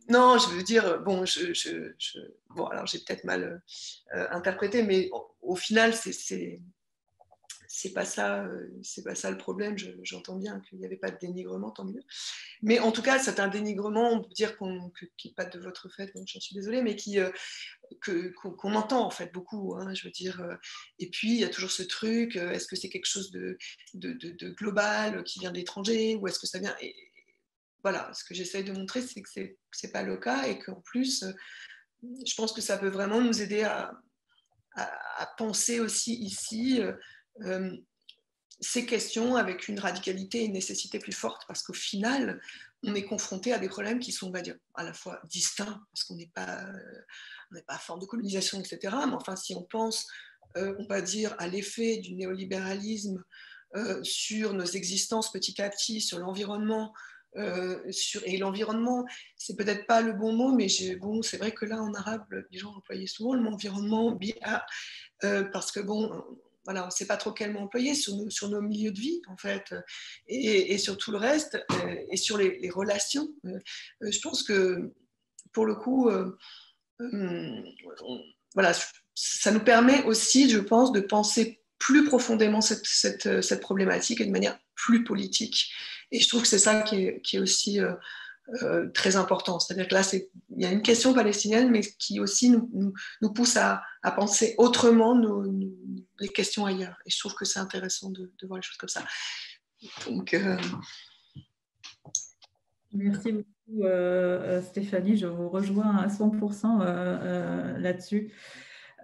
Non, je veux dire, bon, bon alors j'ai peut-être mal interprété, mais au final, c'est pas ça le problème. J'entends bien qu'il n'y avait pas de dénigrement, tant mieux. Mais en tout cas, c'est un dénigrement, on peut dire qui n'est pas de votre fait, donc j'en suis désolée, mais qu'on entend en fait beaucoup, hein, je veux dire. Et puis il y a toujours ce truc, est-ce que c'est quelque chose de global qui vient de l'étranger, ou est-ce que ça vient. Et voilà, ce que j'essaye de montrer, c'est que c'est pas le cas, et qu'en plus, je pense que ça peut vraiment nous aider à penser aussi ici ces questions avec une radicalité et une nécessité plus forte, parce qu'au final, on est confronté à des problèmes qui sont, on va dire, à la fois distincts, parce qu'on n'est pas forme de colonisation, etc. Mais enfin, si on pense, on va dire, à l'effet du néolibéralisme sur nos existences petit à petit, sur l'environnement, et l'environnement, c'est peut-être pas le bon mot, mais bon, c'est vrai que là, en arabe, les gens employaient souvent le mot environnement, parce que bon, voilà, on ne sait pas trop quel mot employer sur nos milieux de vie, en fait, et sur tout le reste, et sur les relations. Je pense que, pour le coup, voilà, ça nous permet aussi, je pense, de penser plus profondément cette problématique et de manière plus politique. Et je trouve que c'est ça qui est aussi très important. C'est-à-dire que là, il y a une question palestinienne, mais qui aussi nous pousse à penser autrement les questions ailleurs. Et je trouve que c'est intéressant de voir les choses comme ça. Donc, Merci beaucoup, Stéphanie. Je vous rejoins à 100% là-dessus.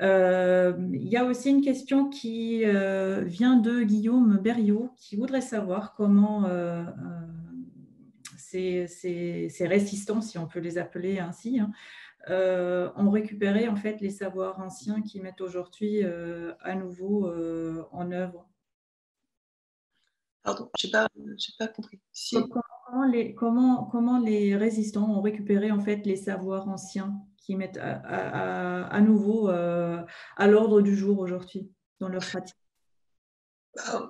Il y a aussi une question qui vient de Guillaume Berriot, qui voudrait savoir comment ces résistants, si on peut les appeler ainsi, hein, ont récupéré en fait les savoirs anciens qui mettent aujourd'hui à nouveau en œuvre. pardon, j'ai pas compris. Comment les résistants ont récupéré en fait les savoirs anciens qui mettent à nouveau à l'ordre du jour aujourd'hui dans leur pratique?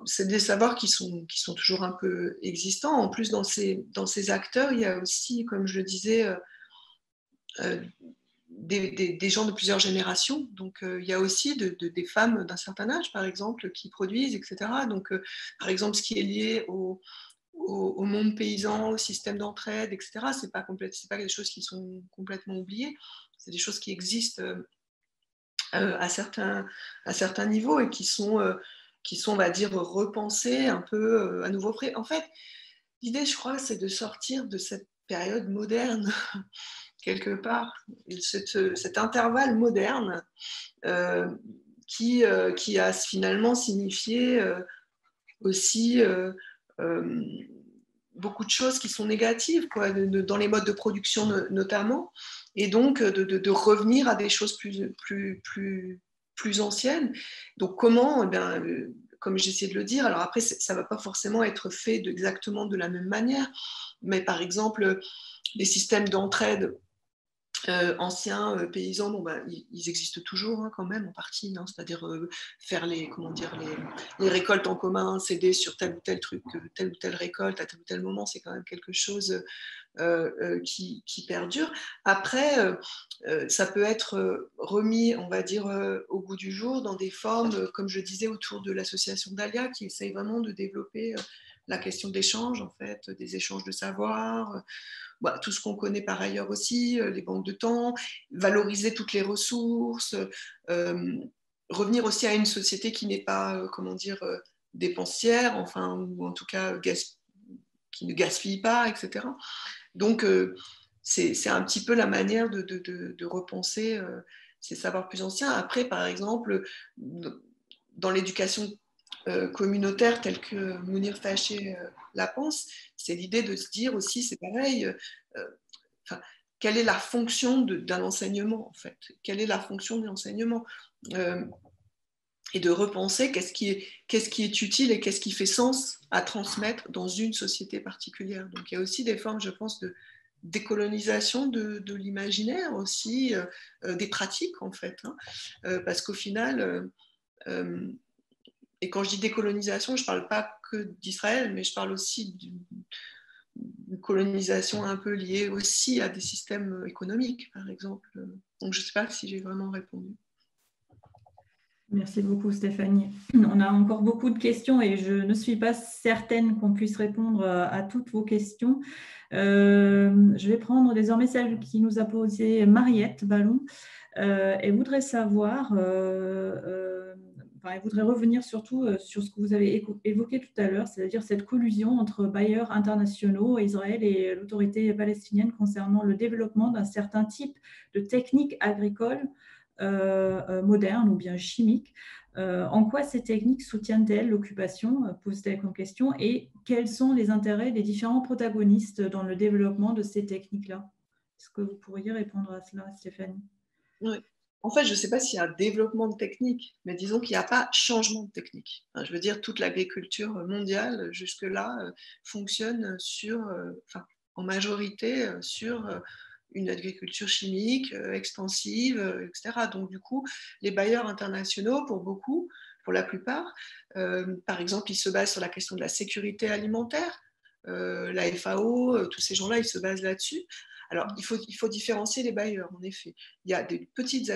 C'est des savoirs qui sont toujours un peu existants. En plus, dans ces acteurs, il y a aussi, comme je le disais, des gens de plusieurs générations. Donc, il y a aussi des femmes d'un certain âge, par exemple, qui produisent, etc. Donc, par exemple, ce qui est lié au monde paysan, au système d'entraide, etc., c'est pas des choses qui sont complètement oubliées. C'est des choses qui existent à certains niveaux et qui sont, on va dire, repensées un peu à nouveau près. En fait, l'idée, je crois, c'est de sortir de cette période moderne, quelque part, cet intervalle moderne qui a finalement signifié aussi beaucoup de choses qui sont négatives, quoi, dans les modes de production notamment, et donc de revenir à des choses plus anciennes. Donc comment, comme j'essaie de le dire, alors après, ça ne va pas forcément être fait exactement de la même manière, mais par exemple, les systèmes d'entraide anciens paysans, bon, ils existent toujours quand même en partie, hein, c'est-à-dire faire les récoltes en commun, s'aider sur tel ou tel truc, telle ou telle récolte à tel ou tel moment, c'est quand même quelque chose qui perdure. Après, ça peut être remis, on va dire, au goût du jour dans des formes, comme je disais, autour de l'association Dahlia, qui essaye vraiment de développer la question d'échange, en fait, des échanges de savoir, tout ce qu'on connaît par ailleurs aussi, les banques de temps, valoriser toutes les ressources, revenir aussi à une société qui n'est pas, comment dire, dépensière, enfin, ou en tout cas qui ne gaspille pas, etc. Donc, c'est un petit peu la manière de repenser ces savoirs plus anciens. Après, par exemple, dans l'éducation communautaire telle que Mounir Taché la pense, c'est l'idée de se dire aussi, c'est pareil, quelle est la fonction d'un enseignement, en fait? Quelle est la fonction de l'enseignement et de repenser qu'est-ce qui est utile et qu'est-ce qui fait sens à transmettre dans une société particulière. Donc il y a aussi des formes, je pense, de décolonisation de l'imaginaire aussi, des pratiques en fait, hein, parce qu'au final, et quand je dis décolonisation, je ne parle pas que d'Israël, mais je parle aussi d'une colonisation un peu liée aussi à des systèmes économiques, par exemple. Donc, je ne sais pas si j'ai vraiment répondu. Merci beaucoup, Stéphanie. On a encore beaucoup de questions et je ne suis pas certaine qu'on puisse répondre à toutes vos questions. Je vais prendre désormais celle qui nous a posée Mariette Ballon. Elle voudrait savoir, elle voudrait revenir surtout sur ce que vous avez évoqué tout à l'heure, c'est-à-dire cette collusion entre bailleurs internationaux, Israël et l'autorité palestinienne concernant le développement d'un certain type de techniques agricoles modernes ou bien chimiques. En quoi ces techniques soutiennent-elles l'occupation, pose-t-elle comme question, et quels sont les intérêts des différents protagonistes dans le développement de ces techniques-là? Est-ce que vous pourriez répondre à cela, Stéphanie? Oui. En fait, je ne sais pas s'il y a développement de technique, mais disons qu'il n'y a pas changement de technique. Je veux dire, toute l'agriculture mondiale, jusque-là, fonctionne en majorité sur une agriculture chimique, extensive, etc. Donc, du coup, les bailleurs internationaux, pour la plupart, par exemple, ils se basent sur la question de la sécurité alimentaire. La FAO, tous ces gens-là, ils se basent là-dessus. Alors, il faut différencier les bailleurs, en effet. Il y a des petites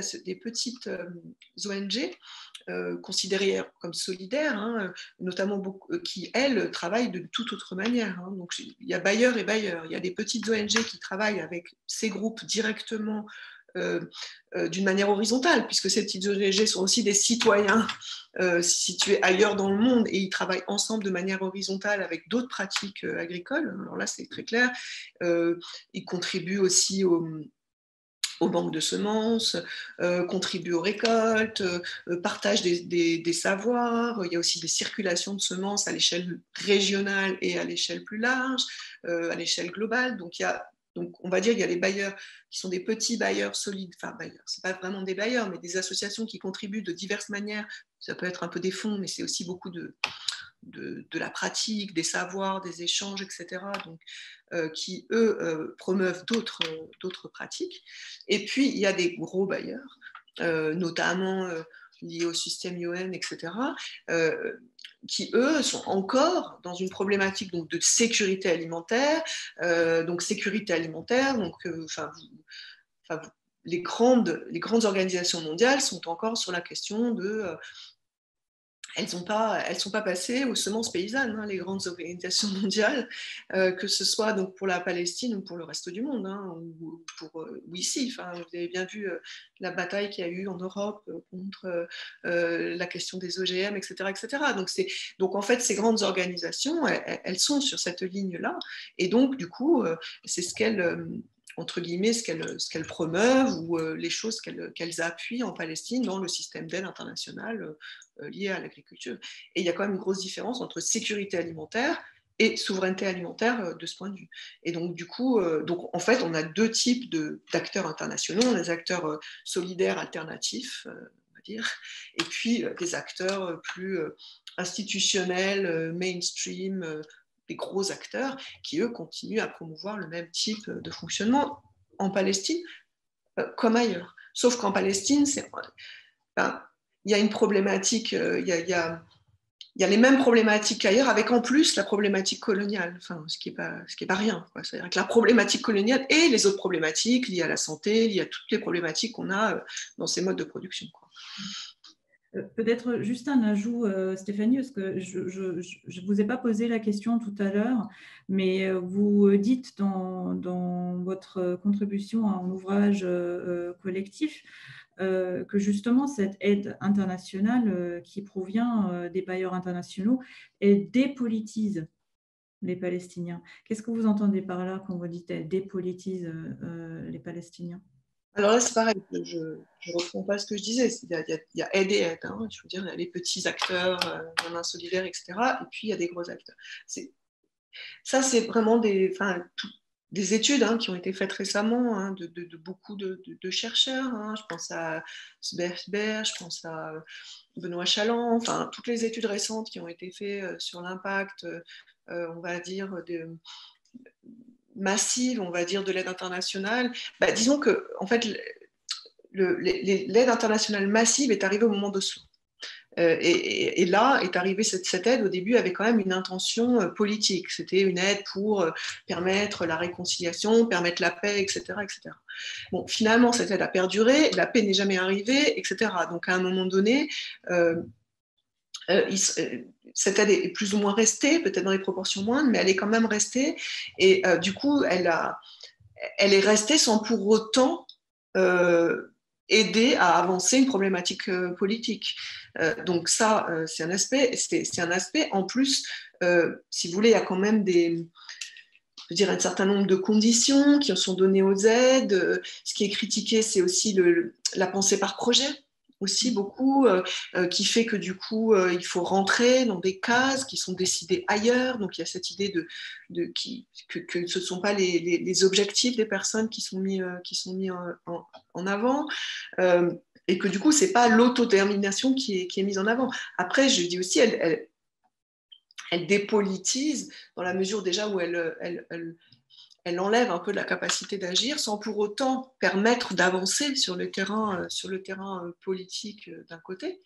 ONG considérées comme solidaires, notamment qui, elles, travaillent de toute autre manière. Donc, il y a bailleurs et bailleurs. Il y a des petites ONG qui travaillent avec ces groupes directement d'une manière horizontale, puisque ces petites ONG sont aussi des citoyens situés ailleurs dans le monde et ils travaillent ensemble de manière horizontale avec d'autres pratiques agricoles. Alors là, c'est très clair. Ils contribuent aussi aux banques de semences, contribuent aux récoltes, partagent des savoirs. Il y a aussi des circulations de semences à l'échelle régionale et à l'échelle plus large, à l'échelle globale. Donc, on va dire qu'il y a les bailleurs qui sont des petits bailleurs solides, enfin bailleurs, c'est pas vraiment des bailleurs, mais des associations qui contribuent de diverses manières. Ça peut être un peu des fonds, mais c'est aussi beaucoup de la pratique, des savoirs, des échanges, etc. Donc, qui, eux, promeuvent d'autres pratiques. Et puis, il y a des gros bailleurs, notamment liés au système UN, etc., qui, eux, sont encore dans une problématique donc, de sécurité alimentaire. Donc, sécurité alimentaire, donc, les grandes organisations mondiales sont encore sur la question de... elles sont pas passées aux semences paysannes, les grandes organisations mondiales, que ce soit donc pour la Palestine ou pour le reste du monde, ou ici. Vous avez bien vu la bataille qu'il y a eu en Europe contre la question des OGM, etc., etc. Donc en fait, ces grandes organisations, elles sont sur cette ligne-là, et donc du coup, c'est ce qu'elles entre guillemets, ce qu'elles promeuvent ou les choses qu'elles appuient en Palestine dans le système d'aide international lié à l'agriculture. Et il y a quand même une grosse différence entre sécurité alimentaire et souveraineté alimentaire de ce point de vue. Et donc, du coup, en fait, on a deux types d'acteurs internationaux, des acteurs solidaires alternatifs, on va dire, et puis des acteurs plus institutionnels, mainstream, des gros acteurs qui, eux, continuent à promouvoir le même type de fonctionnement en Palestine comme ailleurs. Sauf qu'en Palestine, il y a une problématique, il y a les mêmes problématiques qu'ailleurs, avec en plus la problématique coloniale, ce qui est pas rien. C'est-à-dire que la problématique coloniale et les autres problématiques liées à la santé, liées à toutes les problématiques qu'on a dans ces modes de production. Peut-être juste un ajout, Stéphanie, parce que je ne vous ai pas posé la question tout à l'heure, mais vous dites dans votre contribution à un ouvrage collectif que justement cette aide internationale qui provient des bailleurs internationaux, elle dépolitise les Palestiniens. Qu'est-ce que vous entendez par là quand vous dites elle dépolitise les Palestiniens? Alors là, c'est pareil, je ne reprends pas ce que je disais. Il y a aide et aide. Je veux dire, il y a les petits acteurs, la main solidaire, etc. Et puis, il y a des gros acteurs. Ça, c'est vraiment des études qui ont été faites récemment de beaucoup de chercheurs. Je pense à Sberber, je pense à Benoît Chaland, toutes les études récentes qui ont été faites sur l'impact, on va dire, massive, on va dire, de l'aide internationale. Disons que, en fait, l'aide internationale massive est arrivée au moment d'Oslo. Et là est arrivée cette aide au début avec quand même une intention politique. C'était une aide pour permettre la réconciliation, permettre la paix, etc., etc. Bon, finalement, cette aide a perduré, la paix n'est jamais arrivée, etc. Donc à un moment donné, cette aide est plus ou moins restée, peut-être dans les proportions moindres, mais elle est quand même restée. Et du coup, elle est restée sans pour autant aider à avancer une problématique politique. Donc ça, c'est un aspect. C'est un aspect. En plus, si vous voulez, il y a quand même je veux dire, un certain nombre de conditions qui sont données aux aides. Ce qui est critiqué, c'est aussi la pensée par projet, aussi beaucoup, qui fait que du coup, il faut rentrer dans des cases qui sont décidées ailleurs. Donc il y a cette idée que ce ne sont pas les objectifs des personnes qui sont mis en avant. Et que du coup, ce n'est pas l'autodétermination qui est mise en avant. Après, je dis aussi, elle dépolitise dans la mesure déjà où elle enlève un peu de la capacité d'agir sans pour autant permettre d'avancer sur le terrain politique d'un côté.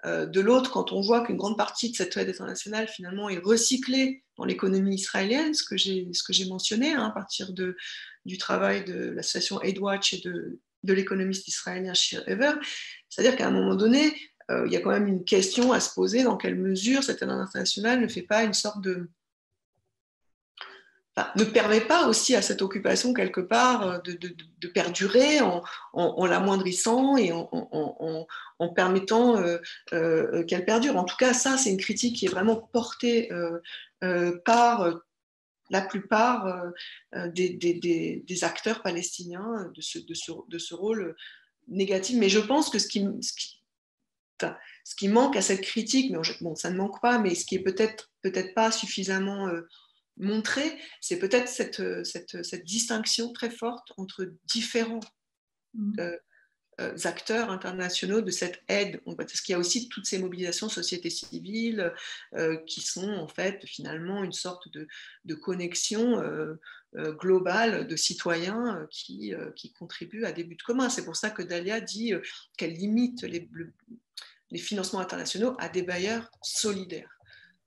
De l'autre, quand on voit qu'une grande partie de cette aide internationale finalement est recyclée dans l'économie israélienne, ce que j'ai mentionné à partir du travail de l'association AidWatch et de l'économiste israélien Shir Ever, c'est-à-dire qu'à un moment donné, il y a quand même une question à se poser dans quelle mesure cette aide internationale ne fait pas une sorte ne permet pas aussi à cette occupation quelque part de perdurer en l'amoindrissant et en permettant qu'elle perdure. En tout cas, ça, c'est une critique qui est vraiment portée par la plupart des acteurs palestiniens de ce rôle négatif. Mais je pense que ce qui manque à cette critique, mais bon, ça ne manque pas, mais ce qui est peut-être pas suffisamment montré, c'est peut-être cette distinction très forte entre différents acteurs internationaux de cette aide, parce qu'il y a aussi toutes ces mobilisations société civile qui sont en fait finalement une sorte de connexion globale de citoyens qui contribuent à des buts communs. C'est pour ça que Dalia dit qu'elle limite les financements internationaux à des bailleurs solidaires.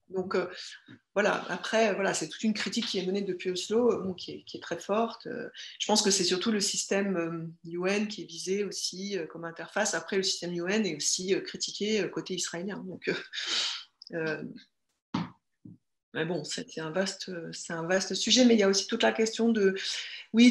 Donc voilà, après, voilà, c'est toute une critique qui est menée depuis Oslo, qui est très forte. Je pense que c'est surtout le système UN qui est visé aussi comme interface. Après, le système UN est aussi critiqué côté israélien. Donc, mais bon, c'est un vaste sujet, mais il y a aussi toute la question de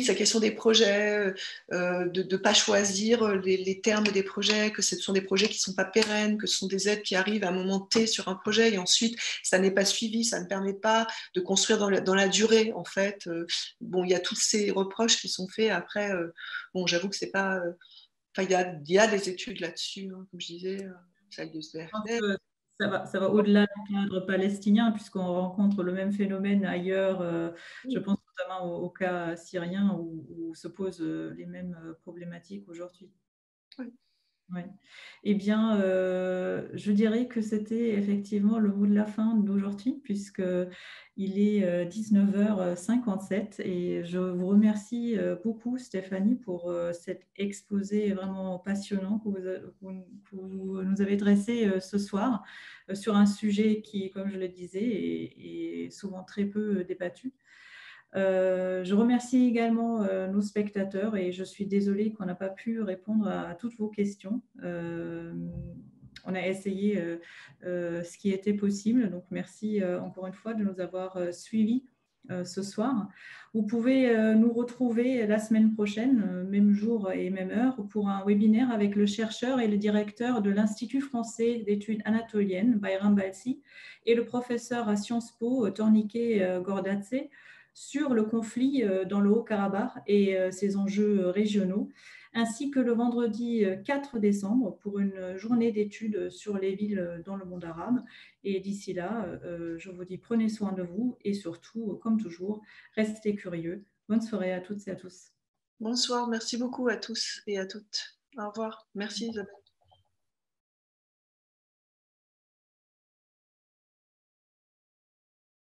sa question des projets, de ne pas choisir les termes des projets, que ce sont des projets qui ne sont pas pérennes, que ce sont des aides qui arrivent à un moment T sur un projet et ensuite ça n'est pas suivi, ça ne permet pas de construire dans la durée en fait. Bon, il y a tous ces reproches qui sont faits après. Bon, j'avoue que c'est pas. Enfin, il y a des études là-dessus, comme je disais, celle de SBRD. Ça va au-delà du cadre palestinien, puisqu'on rencontre le même phénomène ailleurs. Je pense notamment au cas syrien où se posent les mêmes problématiques aujourd'hui. Oui. Ouais. Eh bien, je dirais que c'était effectivement le mot de la fin d'aujourd'hui, puisqu'il est 19h57 et je vous remercie beaucoup, Stéphanie, pour cet exposé vraiment passionnant que vous nous avez dressé ce soir sur un sujet qui, comme je le disais, est souvent très peu débattu. Je remercie également nos spectateurs et je suis désolée qu'on n'a pas pu répondre à toutes vos questions. On a essayé ce qui était possible, donc merci encore une fois de nous avoir suivis ce soir. Vous pouvez nous retrouver la semaine prochaine, même jour et même heure, pour un webinaire avec le chercheur et le directeur de l'Institut français d'études anatoliennes, Bayram Balsi, et le professeur à Sciences Po, Tornike Gordadze, sur le conflit dans le Haut-Karabakh et ses enjeux régionaux, ainsi que le vendredi 4 décembre pour une journée d'études sur les villes dans le monde arabe. Et d'ici là, je vous dis prenez soin de vous et surtout, comme toujours, restez curieux. Bonne soirée à toutes et à tous. Bonsoir, merci beaucoup à tous et à toutes. Au revoir. Merci Isabelle.